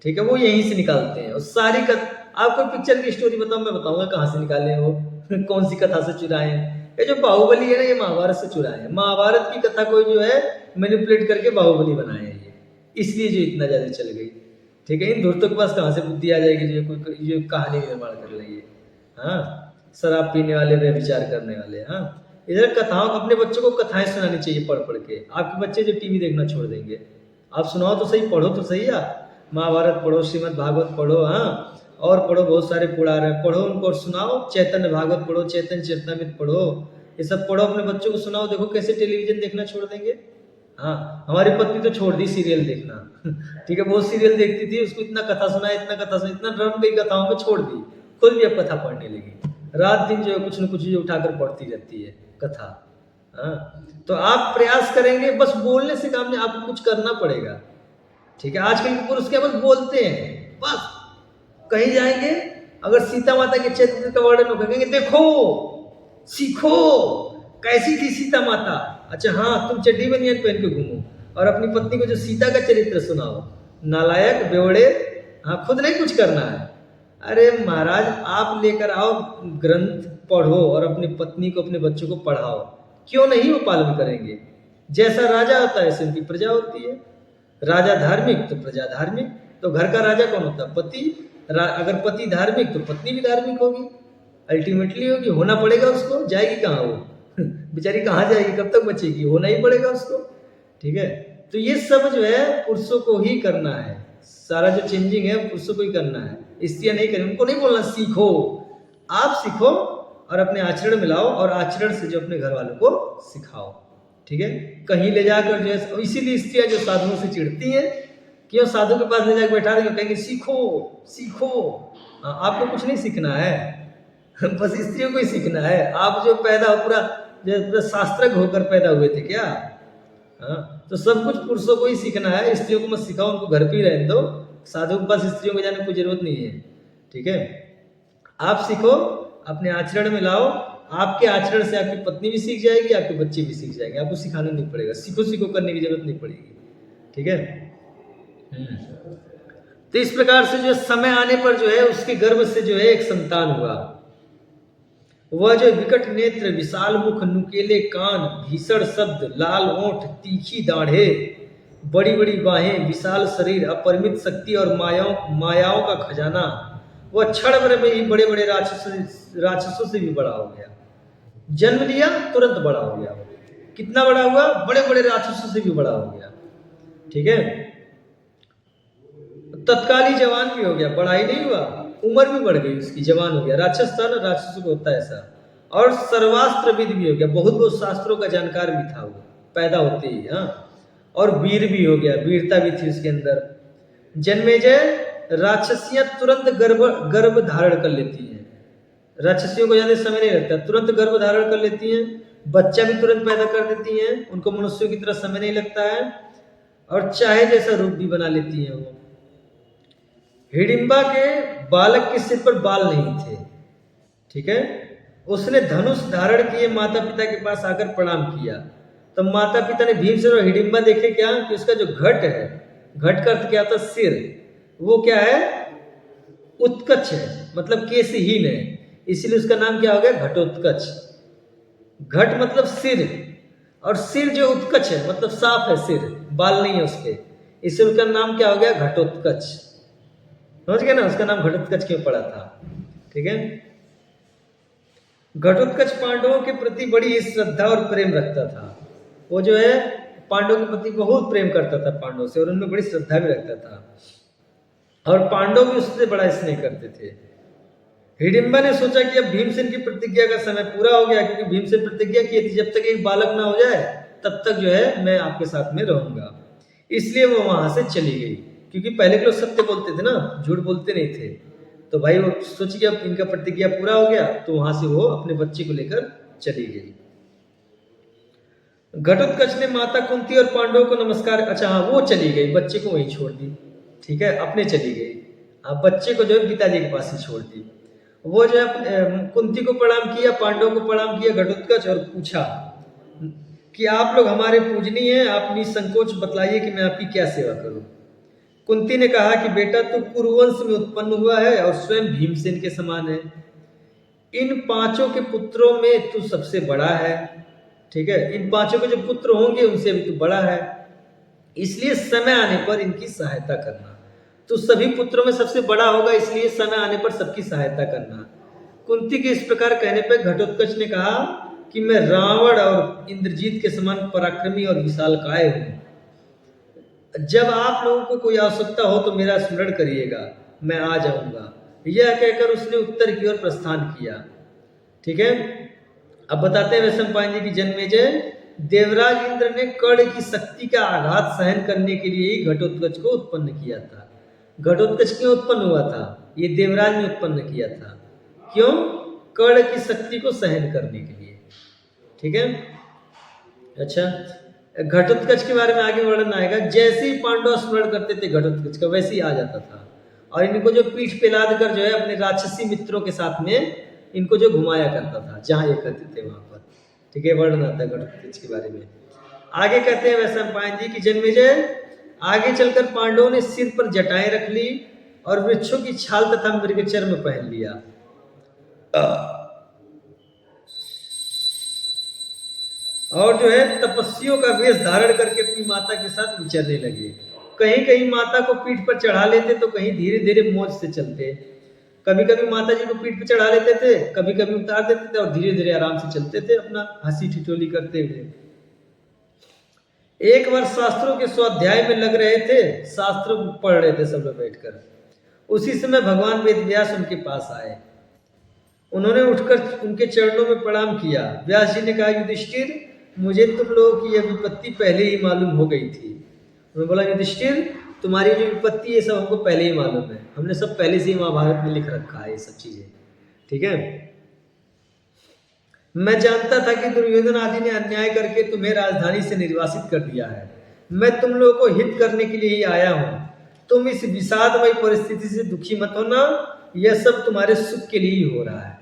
ठीक है, वो यहीं से निकालते हैं। और सारी आप कोई पिक्चर की स्टोरी बताओ, मैं बताऊंगा कहाँ से निकाले हैं वो कौन सी कथा से चुराए हैं। ये जो बाहुबली है ना, ये महाभारत से चुराए हैं। महाभारत की कथा कोई जो है मैनिपुलेट करके बाहुबली बनाए हैं ये, इसलिए जो इतना ज्यादा चल गई। ठीक है, इन धूर्तों के पास कहाँ से बुद्धि आ जाएगी जो कोई ये कहानी निर्माण कर लेंगे। हाँ, शराब पीने वाले, व्यभिचार करने वाले। हाँ, इधर कथाओं, अपने बच्चों को कथाएं सुनानी चाहिए पढ़ पढ़ के। आपके बच्चे जो टीवी देखना छोड़ देंगे, आप सुनाओ तो सही, पढ़ो तो सही। आप महाभारत पढ़ो, श्रीमद् भागवत पढ़ो। हाँ, और पढ़ो, बहुत सारे पुराण है, पढ़ो उनको और सुनाओ। चैतन्य भागवत पढ़ो, चैतन्य चरितमृत पढ़ो, ये सब पढ़ो, अपने बच्चों को सुनाओ। देखो कैसे टेलीविजन देखना छोड़ देंगे। हाँ, हमारी पत्नी तो छोड़ दी सीरियल देखना। ठीक है, बहुत सीरियल देखती थी, उसको इतना कथा सुनाया, इतना कथा सुना, इतना रम गई कथाओं में, छोड़ दी। खुद भी अब कथा पढ़ने लगी, रात दिन जो है कुछ न कुछ जो उठाकर पढ़ती रहती है कथा। हाँ, तो आप प्रयास करेंगे, बस बोलने से काम नहीं, आपको कुछ करना पड़ेगा। ठीक है, आजकल के पुरुष क्या बस बोलते हैं, बस कहीं जाएंगे, अगर सीता माता के चरित्र का वर्णन हो, कहेंगे देखो सीखो कैसी थी सीता माता। अच्छा हाँ, तुम चड्डी बनियान पहन के घूमो और अपनी पत्नी को जो सीता का चरित्र सुनाओ। नालायक, बेवड़े। हाँ, खुद नहीं कुछ करना है। अरे महाराज, आप लेकर आओ ग्रंथ, पढ़ो और अपनी पत्नी को, अपने बच्चों को पढ़ाओ। क्यों नहीं वो पालन करेंगे? जैसा राजा होता है ऐसे उनकी प्रजा होती है। राजा धार्मिक तो प्रजा धार्मिक। तो घर का राजा कौन होता है? पति। अगर पति धार्मिक तो पत्नी भी धार्मिक होगी, अल्टीमेटली होगी। होना पड़ेगा उसको, जाएगी कहाँ वो बेचारी, कहाँ जाएगी, कब तक बचेगी? होना ही पड़ेगा उसको। ठीक है, तो ये सब जो है पुरुषों को ही करना है। सारा जो चेंजिंग है पुरुषों को ही करना है, स्त्रियां नहीं करें। उनको नहीं बोलना सीखो, आप सीखो और अपने आचरण में लाओ, और आचरण से जो अपने घर वालों को सिखाओ। ठीक है, कहीं ले जाकर जो है, इसीलिए स्त्रियां जो साधुओं से चिढ़ती हैं, क्यों? साधु के पास ले जाकर बैठा देंगे, कहेंगे सीखो सीखो। आपको कुछ नहीं सीखना है बस स्त्रियों को ही सीखना है। आप जो पैदा हो पूरा शास्त्रज्ञ होकर पैदा हुए थे क्या? हाँ, तो सब कुछ पुरुषों को ही सीखना है, स्त्रियों को मत सिखाओ, उनको घर पे ही रहने दो। साधु के पास स्त्रियों को जाने की कोई जरूरत नहीं है। ठीक है, आप सीखो, अपने आचरण में लाओ। आपके आचरण से आपकी पत्नी भी सीख जाएगी, आपके बच्चे भी सीख जाएंगे, आपको सिखाना नहीं पड़ेगा। सीखो सीखो करने की जरूरत नहीं पड़ेगी। ठीक है। तो इस प्रकार से जो समय आने पर जो है उसके गर्भ से जो है एक संतान हुआ। वह जो विकट नेत्र, विशाल मुख, नुकेले कान, भीषण शब्द, लाल ओंठ, तीखी दाढ़े, बड़ी बड़ी बाहें, विशाल शरीर, अपरिमित शक्ति और मायाओं का खजाना, वह क्षण भर में ही बड़े बड़े राक्षसों से भी बड़ा हो गया। जन्म लिया तुरंत बड़ा हो गया। कितना बड़ा हुआ? बड़े बड़े राक्षसों से भी बड़ा हो गया। ठीक है, तत्काली जवान भी हो गया, बड़ा ही नहीं हुआ, उम्र भी बढ़ गई उसकी, जवान हो गया। राक्षस था ना, राक्षसों को होता है ऐसा। और सर्वास्त्रविद भी हो गया, बहुत बहुत शास्त्रों का जानकार भी था वो पैदा होते ही। हाँ, और वीर भी हो गया, वीरता भी थी उसके अंदर। जन्मेजय, राक्षसियां तुरंत गर्भ धारण कर लेती हैं। राक्षसियों को ज़्यादा समय नहीं लगता, तुरंत गर्भ धारण कर लेती हैं, बच्चा भी तुरंत पैदा कर देती हैं, उनको मनुष्यों की तरह समय नहीं लगता है, और चाहे जैसा रूप भी बना लेती हैं वो। हिडिंबा के बालक के सिर पर बाल नहीं थे, ठीक है। उसने धनुष धारण किए माता पिता के पास आकर प्रणाम किया। तब माता पिता ने भीमसेन और हिडिंबा देखे क्या कि उसका जो घट है, घट का अर्थ क्या था, सिर, वो क्या है, उत्कच है, मतलब केशहीन है, इसीलिए उसका नाम क्या हो गया, घटोत्कच। घट मतलब सिर, और सिर जो उत्कच है मतलब साफ है सिर, बाल नहीं है उसके, इसलिए उसका नाम क्या हो गया, घटोत्कच। समझ गए ना, उसका नाम घटोत्कच क्यों पड़ा था, ठीक है। घटोत्कच पांडवों के प्रति बड़ी श्रद्धा और प्रेम रखता था। वो जो है पांडवों के प्रति बहुत प्रेम करता था पांडवों से, और उनमें बड़ी श्रद्धा भी रखता था, और पांडव भी उससे बड़ा स्नेह करते थे। हिडिंबा ने सोचा कि अब भीमसेन की प्रतिज्ञा का समय पूरा हो गया, क्योंकि भीमसेन प्रतिज्ञा की थी जब तक एक बालक ना हो जाए तब तक जो है मैं आपके साथ में रहूंगा। इसलिए वो वहां से चली गई, क्योंकि पहले के लोग सत्य बोलते थे ना, झूठ बोलते नहीं थे। तो भाई वो सोची कि अब इनका प्रतिज्ञा पूरा हो गया, तो वहां से वो अपने बच्चे को लेकर चली गई। घटोत्कच ने माता कुंती और पांडवों को नमस्कार, अच्छा हाँ, वो चली गई, बच्चे को वहीं छोड़ दी, ठीक है, अपने चली गई। हाँ, बच्चे को जो है पिताजी के पास ही छोड़ दी। वो जो है कुंती को प्रणाम किया, पांडवों को प्रणाम किया घटोत्कच, और पूछा कि आप लोग हमारे पूजनीय हैं, आप निसंकोच बतलाइए कि मैं आपकी क्या सेवा करूं। कुंती ने कहा कि बेटा तू कुरुवंश में उत्पन्न हुआ है और स्वयं भीमसेन के समान है, इन पांचों के पुत्रों में तू सबसे बड़ा है, ठीक है, इन पांचों के जो पुत्र होंगे उनसे भी तू बड़ा है, इसलिए समय आने पर इनकी सहायता करना। तो सभी पुत्रों में सबसे बड़ा होगा, इसलिए समय आने पर सबकी सहायता करना। कुंती के इस प्रकार कहने पर घटोत्कच ने कहा कि मैं रावण और इंद्रजीत के समान पराक्रमी और विशालकाय हूं, जब आप लोगों को कोई आवश्यकता हो तो मेरा स्मरण करिएगा, मैं आ जाऊंगा। यह कहकर उसने उत्तर की ओर प्रस्थान किया, ठीक है। अब बताते हैं वैशंपायन जी की जन्मेजय। देवराज इंद्र ने कर्ण की शक्ति का आघात सहन करने के लिए ही घटोत्कच को उत्पन्न किया था। घटोत्कच क्यों उत्पन्न हुआ था, ये देवराज ने उत्पन्न किया था, क्यों, कर्ण की शक्ति को सहन करने के लिए, ठीक है। अच्छा, घटोत्कच के बारे में आगे वर्णन आएगा। जैसे ही पांडव स्मरण करते थे घटोत्कच का, वैसे ही आ जाता था, और इनको जो पीठ पे लाद कर जो है अपने राक्षसी मित्रों के साथ में इनको जो घुमाया करता था जहां ये करते थे वहां पर, ठीक है, वर्णन आता है घटोत्कच के बारे में। आगे कहते हैं वैशंपायन जी की जन्मेजय। आगे चलकर पांडवों ने सिर पर जटाएं रख ली और वृक्षों की छाल तथा मृगचर्म पहन लिया, और जो है तपस्वियों का वेश धारण करके अपनी माता के साथ विचरने लगे। कहीं कहीं माता को पीठ पर चढ़ा लेते तो कहीं धीरे धीरे मौज से चलते। कभी कभी माता जी को पीठ पर चढ़ा लेते थे, कभी कभी उतार देते थे, और धीरे धीरे आराम से चलते थे अपना हंसी ठिठोली करते हुए। एक बार शास्त्रों के स्वाध्याय में लग रहे थे, शास्त्र पढ़ रहे थे सब लोग बैठकर, उसी समय भगवान वेदव्यास उनके पास आए। उन्होंने उठकर उनके चरणों में प्रणाम किया। व्यास जी ने कहा, युधिष्ठिर, मुझे तुम लोगों की यह विपत्ति पहले ही मालूम हो गई थी। उन्होंने बोला, युधिष्ठिर, तुम्हारी जो विपत्ति है सब हमको पहले ही मालूम है, हमने सब पहले से ही महाभारत में लिख रखा है ये सब चीजें, ठीक है। मैं जानता था कि दुर्योधन आदि ने अन्याय करके तुम्हें राजधानी से निर्वासित कर दिया है, मैं तुम लोगों को हित करने के लिए ही आया हूं। तुम इस विषादमयी परिस्थिति से दुखी मत होना, यह सब तुम्हारे सुख के लिए ही हो रहा है,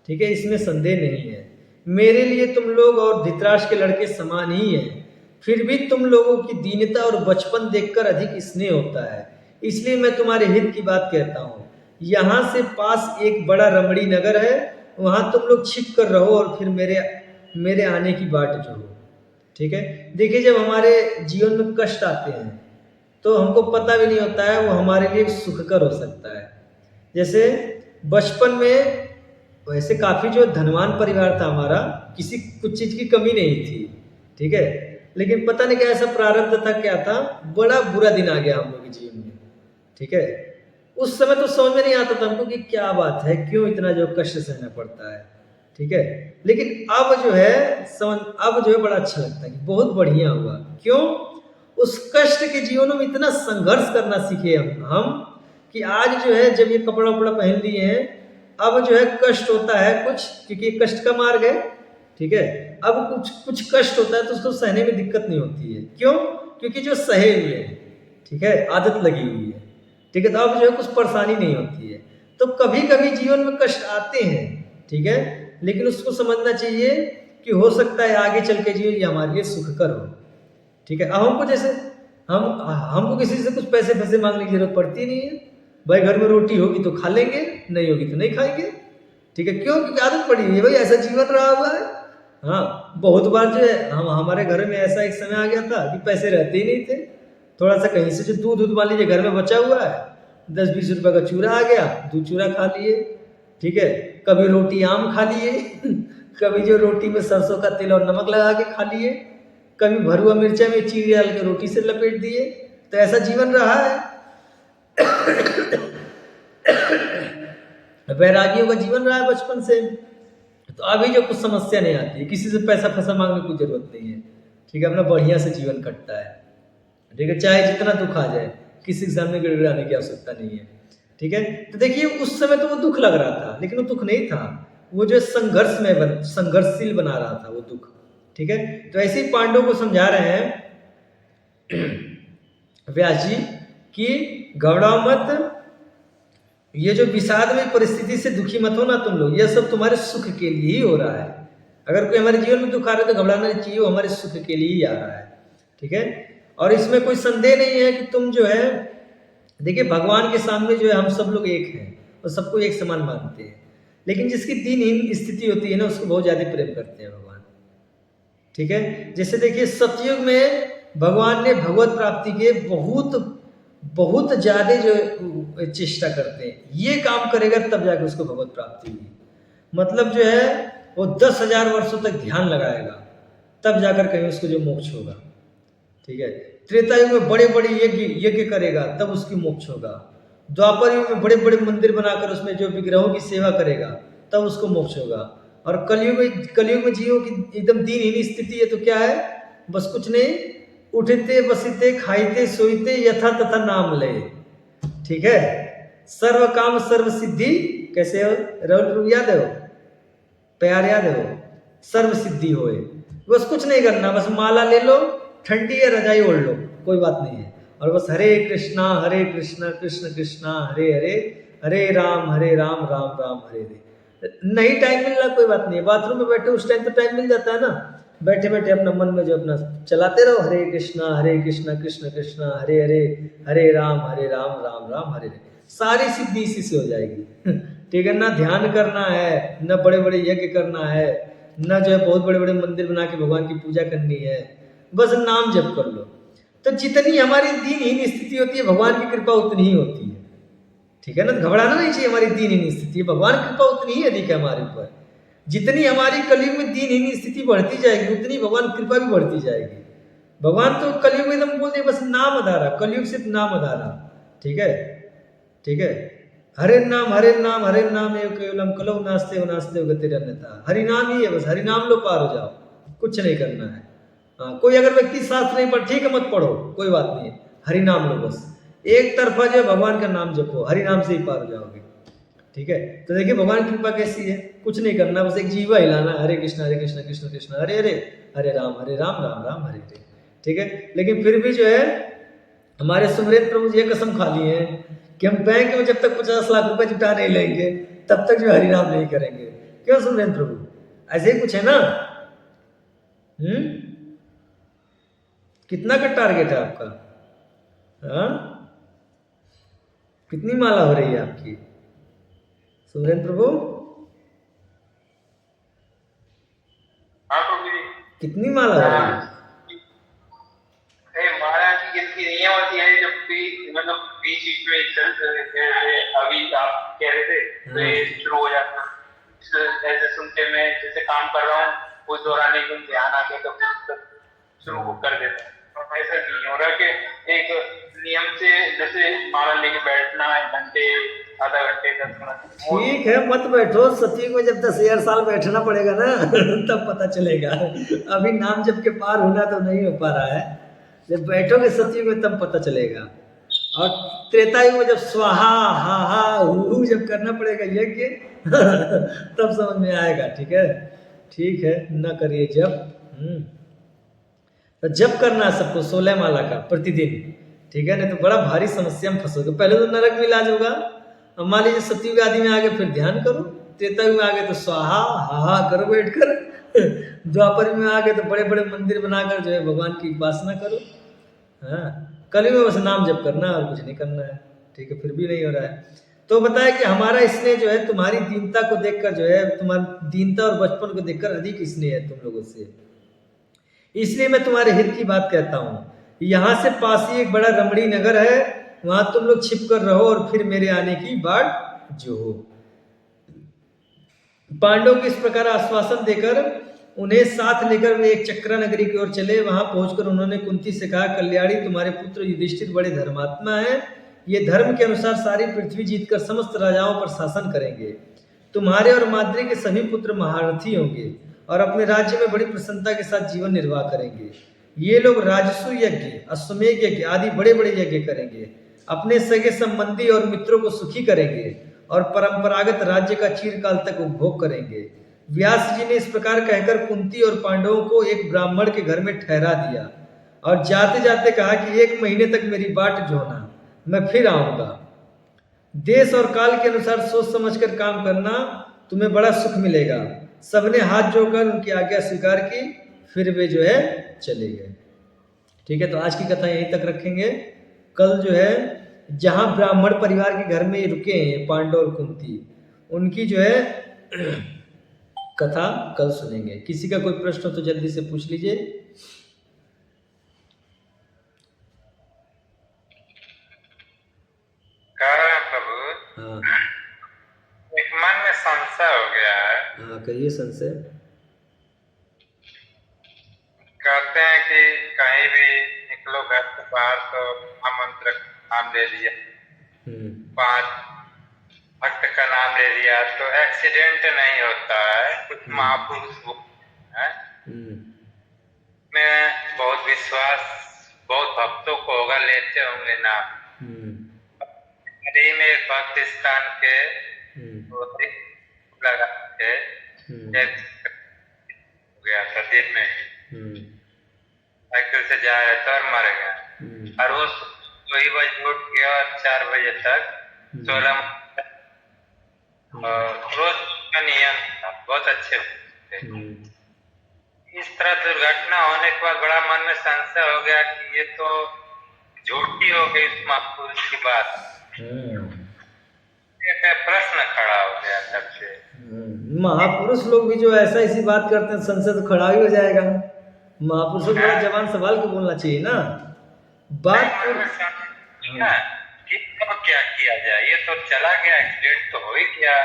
ठीक है, इसमें संदेह नहीं है। मेरे लिए तुम लोग और धृतराष्ट्र के लड़के समान ही हैं, फिर भी तुम लोगों की दीनता और बचपन देखकर अधिक स्नेह होता है, इसलिए मैं तुम्हारे हित की बात कहता हूँ। यहाँ से पास एक बड़ा रमणी नगर है, वहां तुम लोग छिप कर रहो और फिर मेरे आने की बाट जोड़ो, ठीक है। देखिए, जब हमारे जीवन में कष्ट आते हैं तो हमको पता भी नहीं होता है वो हमारे लिए सुखकर हो सकता है। जैसे बचपन में वैसे काफी जो धनवान परिवार था हमारा, किसी कुछ चीज की कमी नहीं थी, ठीक है, लेकिन पता नहीं क्या ऐसा प्रारब्ध था, क्या था, बड़ा बुरा दिन आ गया हम लोग के जीवन में, ठीक है। उस समय तो समझ में नहीं आता था हमको कि क्या बात है, क्यों इतना जो कष्ट सहना पड़ता है, ठीक है। लेकिन अब जो है अब जो है बड़ा अच्छा लगता है कि बहुत बढ़िया हुआ, क्यों, उस कष्ट के जीवन में इतना संघर्ष करना सीखे हम कि आज जो है जब ये कपड़ा उपड़ा पहन लिए हैं अब जो है कष्ट होता है कुछ, क्योंकि ये कष्ट का मार्ग है, ठीक है। अब कुछ कुछ कष्ट होता है तो उसको सहने में दिक्कत नहीं होती है, क्यों? क्योंकि जो सहे हुए हैं, ठीक है, आदत लगी हुई है, ठीक है, तो अब जो है कुछ परेशानी नहीं होती है। तो कभी कभी जीवन में कष्ट आते हैं, ठीक है, लेकिन उसको समझना चाहिए कि हो सकता है आगे चल के जो ये हमारे लिए सुखकर हो, ठीक है। अब हमको जैसे हमको किसी से कुछ पैसे पैसे मांगने की जरूरत पड़ती नहीं है, भाई घर में रोटी होगी तो खा लेंगे, नहीं होगी तो नहीं खाएंगे, ठीक है, क्यों? क्योंकि आदत पड़ी हुई है भाई, ऐसा जीवन रहा हुआ है। हाँ, बहुत बार जो है हमारे घर में ऐसा एक समय आ गया था कि पैसे रहते ही नहीं थे, थोड़ा सा कहीं से जो दूध मान लीजिए घर में बचा हुआ है, 10-20 रुपए का चूरा आ गया, दूध चूरा खा लिए, ठीक है, कभी रोटी आम खा लिए कभी जो रोटी में सरसों का तेल और नमक लगा के खा लिए, कभी भरुआ मिर्चा में चीनी डाल के रोटी से लपेट दिए, तो ऐसा जीवन रहा है। वैरागियों का जीवन रहा है बचपन से, तो अभी जो कुछ समस्या नहीं आती है, किसी से पैसा फैसा मांगने की जरूरत नहीं है, ठीक है, अपना बढ़िया से जीवन कटता है, ठीक है, चाहे जितना दुख आ जाए, किसी के सामने गिड़गिड़ाने की आवश्यकता नहीं है, ठीक है। तो देखिए उस समय तो वो दुख लग रहा था, लेकिन वो दुख नहीं था, वो जो संघर्ष में संघर्षशील बना रहा था वो दुख, ठीक है। तो ऐसे ही पांडवों को समझा रहे हैं व्यास जी कि घबराओ मत, ये जो विषाद में परिस्थिति से दुखी मत हो ना तुम लोग, यह सब तुम्हारे सुख के लिए ही हो रहा है। अगर कोई हमारे जीवन में दुख आ रहा है तो घबराना नहीं चाहिए, वो हमारे सुख के लिए ही आ रहा है, ठीक है। और इसमें कोई संदेह नहीं है कि तुम जो है, देखिए भगवान के सामने जो है हम सब लोग एक हैं और सबको एक समान मानते हैं, लेकिन जिसकी दीनहीन स्थिति होती है ना उसको बहुत ज्यादा प्रेम करते हैं भगवान, ठीक है। जैसे देखिए सतयुग में भगवान ने भगवत प्राप्ति के बहुत बहुत ज्यादा जो चेष्टा करते हैं, ये काम करेगा तब जाके उसको भगवत प्राप्ति हुई, मतलब जो है वो 10,000 वर्षों तक ध्यान लगाएगा तब जाकर कहीं उसको जो मोक्ष होगा, ठीक है। त्रेता युग में बड़े बड़े यज्ञ करेगा तब उसकी मोक्ष होगा, द्वापर युग में बड़े बड़े मंदिर बनाकर उसमें जो विग्रहों की सेवा करेगा तब उसको मोक्ष होगा, और कलयुग में जीवों की एकदम दीनहीन स्थिति है तो क्या है, बस कुछ नहीं, उठते बसते खाइते सोइते यथा तथा नाम ले, ठीक है, सर्व काम सर्व सिद्धि, कैसे हो राहुल याद है, प्यार याद है, सर्व सिद्धि होए, बस कुछ नहीं करना, बस माला ले लो, ठंडी है रजाई ओढ़ लो, कोई बात नहीं है, और बस हरे कृष्णा कृष्ण कृष्णा हरे हरे, हरे राम राम राम हरे हरे। नहीं टाइम मिल रहा कोई बात नहीं है, बाथरूम में बैठे उस टाइम तो टाइम मिल जाता है ना, बैठे बैठे अपना मन में जो अपना चलाते रहो, हरे कृष्णा कृष्ण कृष्ण हरे हरे, हरे राम राम राम हरे हरे, सारी सिद्धि इसी से हो जाएगी, ठीक है ना। ध्यान करना है, न बड़े बड़े यज्ञ करना है, न जो है बहुत बड़े बड़े मंदिर बना के भगवान की पूजा करनी है, बस नाम जप कर लो। तो जितनी हमारी दीनहीन स्थिति होती है भगवान की कृपा उतनी ही होती है, ठीक है ना, घबराना नहीं चाहिए, हमारी दीनहीन स्थिति है, भगवान की कृपा उतनी ही अधिक है हमारे ऊपर, जितनी हमारी कलयुग में दीनहीन स्थिति बढ़ती जाएगी उतनी भगवान कृपा भी बढ़ती जाएगी। भगवान तो कलयुग में एकदम बोलते बस नाम आधारा, कलयुग सिर्फ नाम आधारा, ठीक है, ठीक है, हरे नाम एव केवलम कलौ नास्ते नास्ते गतिरन्यथा, हरि नाम ही है, बस हरि नाम लो पार हो जाओ, कुछ नहीं करना है। हाँ, कोई अगर व्यक्ति शास्त्र नहीं पढ़, ठीक है मत पढ़ो, कोई बात नहीं है, हरि नाम लो, बस एक तरफा जो भगवान का नाम जपो, हरि नाम से ही पार हो जाओगे, ठीक है। तो देखिए भगवान की कृपा कैसी है, कुछ नहीं करना, बस एक जीवा हिलाना, हरे कृष्ण कृष्ण कृष्ण हरे हरे, हरे राम राम राम हरे हरे, ठीक है। लेकिन फिर भी जो है हमारे सुमरेंद्र प्रभु जी कसम खा लिए हैं कि हम बैंक में जब तक 50 लाख रुपए जुटा नहीं लेंगे तब तक जो हरि नाम नहीं करेंगे, क्यों सुमरेंद्र प्रभु, ऐसे ही कुछ है ना। कितना का टारगेट है आपका, हाँ कितनी माला हो रही है आपकी सुमरेंद्र प्रभु, कितनी माला हो रही है? महाराज की गिनती नहीं होती है, जब भी मतलब बीच में अभी आप कह रहे थे तो ये शुरू हो जाता, ऐसे सुनते मैं जैसे काम कर रहा हूँ उस दौरान एकदम ध्यान आके तो शुरू कर देता है, ऐसा नहीं हो रहा कि एक नियम से जैसे माला लेके बैठना घंटे आधा घंटे 10 मिनट, ठीक है मत बैठो, सती में जब 10,000 साल बैठना पड़ेगा ना तब पता चलेगा, अभी नाम जब के पार होना तो नहीं हो पा रहा है, जब बैठोगे सती में तब पता चलेगा। और त्रेता युग में जब स्वाहा हा हा हु जब करना पड़ेगा यज्ञ तब समझ में आएगा। ठीक है, न करिए जब। तो जब करना है सबको 16 माला का प्रतिदिन, ठीक है, नहीं तो बड़ा भारी समस्या में फंसोगे। पहले तो नरक में इलाज होगा। अब मान लीजिए सतयुग आदि में आगे फिर ध्यान करो, त्रेता युग में आगे तो स्वाहा हा करो बैठ कर द्वापर में आगे तो बड़े बड़े मंदिर बनाकर जो है भगवान की उपासना करो। हाँ, कलयुग में बस नाम जप करना और कुछ नहीं करना है। ठीक है, फिर भी नहीं हो रहा है। तो बताया कि हमारा स्नेह जो है तुम्हारी दीनता को देखकर जो है, तुम्हारी दीनता और बचपन को देखकर अधिक स्नेह है तुम लोगों से, इसलिए मैं तुम्हारे हित की बात कहता हूँ। यहाँ से पास ही एक बड़ा रमणी नगर है, वहां तुम लोग छिप कर रहो और फिर मेरे आने की बाट जो हो। पांडवों को इस प्रकार आश्वासन देकर उन्हें साथ लेकर वे एक चक्रा नगरी की ओर चले। वहां पहुंचकर उन्होंने कुंती से कहा, कल्याणी तुम्हारे पुत्र युधिष्ठिर बड़े धर्मात्मा हैं, ये धर्म के अनुसार सारी पृथ्वी जीतकर समस्त राजाओं पर शासन करेंगे। तुम्हारे और माद्री के सभी पुत्र महारथी होंगे और अपने राज्य में बड़ी प्रसन्नता के साथ जीवन निर्वाह करेंगे। ये लोग राजसु यज्ञ, अश्वमेध यज्ञ आदि बड़े बड़े यज्ञ करेंगे, अपने सगे संबंधी और मित्रों को सुखी करेंगे और परंपरागत राज्य का चिरकाल तक उपभोग करेंगे। व्यास जी ने इस प्रकार कहकर कुंती और पांडवों को एक ब्राह्मण के घर में ठहरा दिया और जाते जाते कहा कि 1 महीने तक मेरी बाट जोहना, मैं फिर आऊंगा। देश और काल के अनुसार सोच समझकर काम करना, तुम्हें बड़ा सुख मिलेगा। सबने हाथ जोड़कर उनकी आज्ञा स्वीकार की, फिर वे जो है चले गए। ठीक है, तो आज की कथा यहीं तक रखेंगे। कल जो है जहां ब्राह्मण परिवार के घर में रुके हैं पांडव और कुंती, उनकी जो है कथा कल सुनेंगे। किसी का कोई प्रश्न हो तो जल्दी से पूछ लीजिए। प्रभु, हाँ एक मन में संशय हो गया है। हाँ, कहिए संशय। कहते हैं कि कहीं भी निकलो घर से बाहर तो आमंत्रक नाम ले लिया, 5 भक्त का नाम ले लिया तो एक्सीडेंट नहीं होता है। कुछ महापुरुष है में बहुत विश्वास, बहुत भक्तों को होगा, लेते होंगे नाम। में एक भक्त स्थान के लगा के हो गया था, दिन में साइकिल से जा रहा था और मर गया। और वो 2 बजे उठ गया और 4 बजे तक 16 रोज का नियम था, बहुत अच्छे थे। इस तरह दुर्घटना होने के बाद बड़ा मन में संशय हो गया कि ये तो झूठी हो गई इस महापुरुष की बात। प्रश्न खड़ा हो गया तब से। महापुरुष लोग भी जो ऐसा इसी बात करते हैं, संशय तो खड़ा ही हो जाएगा। महापुरुषों को बड़ा जवान सवाल को बोलना चाहिए ना। बात तो क्या किया जाए, ये तो चला गया, एक्सीडेंट तो हो ही गया।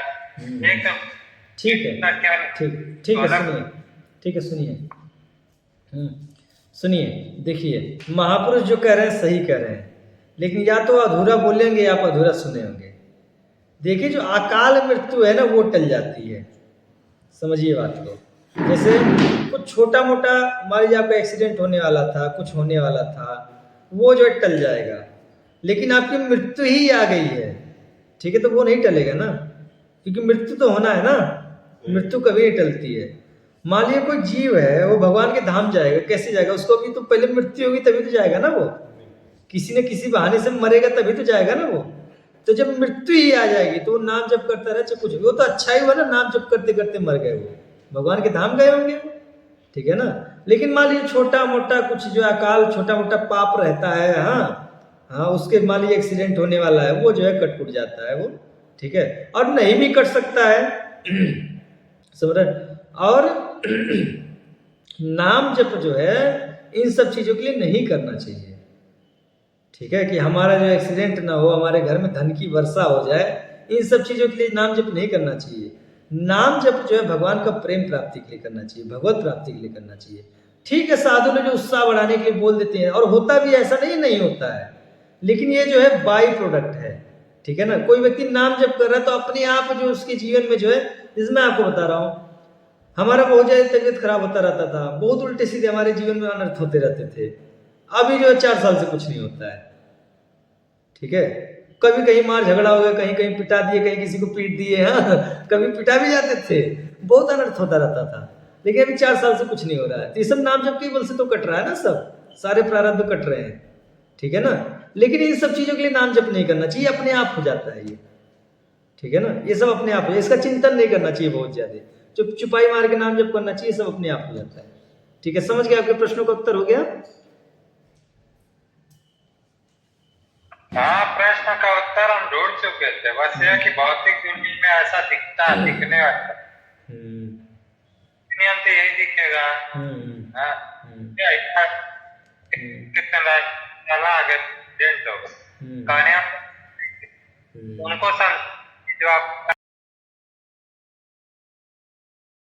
ठीक है, ठीक है, सुनिए। देखिए, महापुरुष जो कह रहे हैं सही कह रहे हैं, लेकिन या तो अधूरा बोलेंगे या आप अधूरा सुने होंगे। देखिए, जो अकाल मृत्यु है ना वो टल जाती है, समझिए बात को। जैसे कुछ छोटा मोटा मान लीजिए आपका एक्सीडेंट होने वाला था, कुछ होने वाला था, वो जो है टल जाएगा। लेकिन आपकी मृत्यु ही आ गई है, ठीक है, तो वो नहीं टलेगा ना, क्योंकि मृत्यु तो होना है ना, मृत्यु कभी नहीं टलती है। मान लीजिए कोई जीव है, वो भगवान के धाम जाएगा, कैसे जाएगा? उसको भी तो पहले मृत्यु होगी तभी तो जाएगा ना, वो किसी न किसी बहाने से मरेगा तभी तो जाएगा ना वो। तो जब मृत्यु ही आ जाएगी तो वो नाम जप करता रहे, कुछ वो तो अच्छा ही हुआ ना, नाम जप करते करते मर गए, वो भगवान के धाम गए होंगे, ठीक है ना। लेकिन मान लीजिए छोटा मोटा कुछ जो अकाल, छोटा मोटा पाप रहता है, हाँ, उसके मान लीजिए एक्सीडेंट होने वाला है, वो जो है कट कुट जाता है वो, ठीक है, और नहीं भी कट सकता है समझ रहे। और नाम जप जो है इन सब चीजों के लिए नहीं करना चाहिए, ठीक है, कि हमारा जो एक्सीडेंट ना हो, हमारे घर में धन की वर्षा हो जाए, इन सब चीजों के लिए नाम जप नहीं करना चाहिए। नाम जप जो है भगवान का प्रेम प्राप्ति के लिए करना चाहिए, भगवत प्राप्ति के लिए करना चाहिए। ठीक है, साधु ने जो उत्साह बढ़ाने के लिए बोल देते हैं, और होता भी ऐसा नहीं होता है, लेकिन ये जो है बाई प्रोडक्ट है, ठीक है ना। कोई व्यक्ति नाम जप कर रहा है तो अपने आप जो उसके जीवन में जो है, जैसे मैं आपको बता रहा हूँ, हमारा बहुत ज्यादा तबियत खराब होता रहता था, बहुत उल्टे सीधे हमारे जीवन में अनर्थ होते रहते थे। अभी जो है 4 साल से कुछ नहीं होता है, ठीक है, कभी कहीं मार झगड़ा हो गया, कहीं कहीं पिटा दिए, कहीं किसी को पीट दिए, हाँ, कभी पिटा भी जाते थे, बहुत अनर्थ होता रहता था। लेकिन अभी 4 साल से कुछ नहीं हो रहा है, तो ये सब नाम जप के बल से तो कट रहा है ना, सब सारे प्रारब्ध कट रहे हैं, ठीक है ना। लेकिन इन सब चीजों के लिए नाम जप नहीं करना चाहिए, अपने आप हो जाता है ये, ठीक है ना, ये सब अपने आप हो, इसका चिंतन नहीं करना चाहिए बहुत ज्यादा, चुपाई मार के नाम जप करना चाहिए, सब अपने आप हो जाता है। ठीक है, समझ गए, आपके प्रश्नों का उत्तर हो गया। हाँ, प्रश्न का उत्तर हम ढूंढ चुके थे, बस यह कि भौतिक दुनिया में ऐसा दिखता दिखने वाला दुनिया में तो यही दिखेगा। हाँ, क्या इतना कितना चला आगे जेंट होगा कहानियां उनको समझ जो आप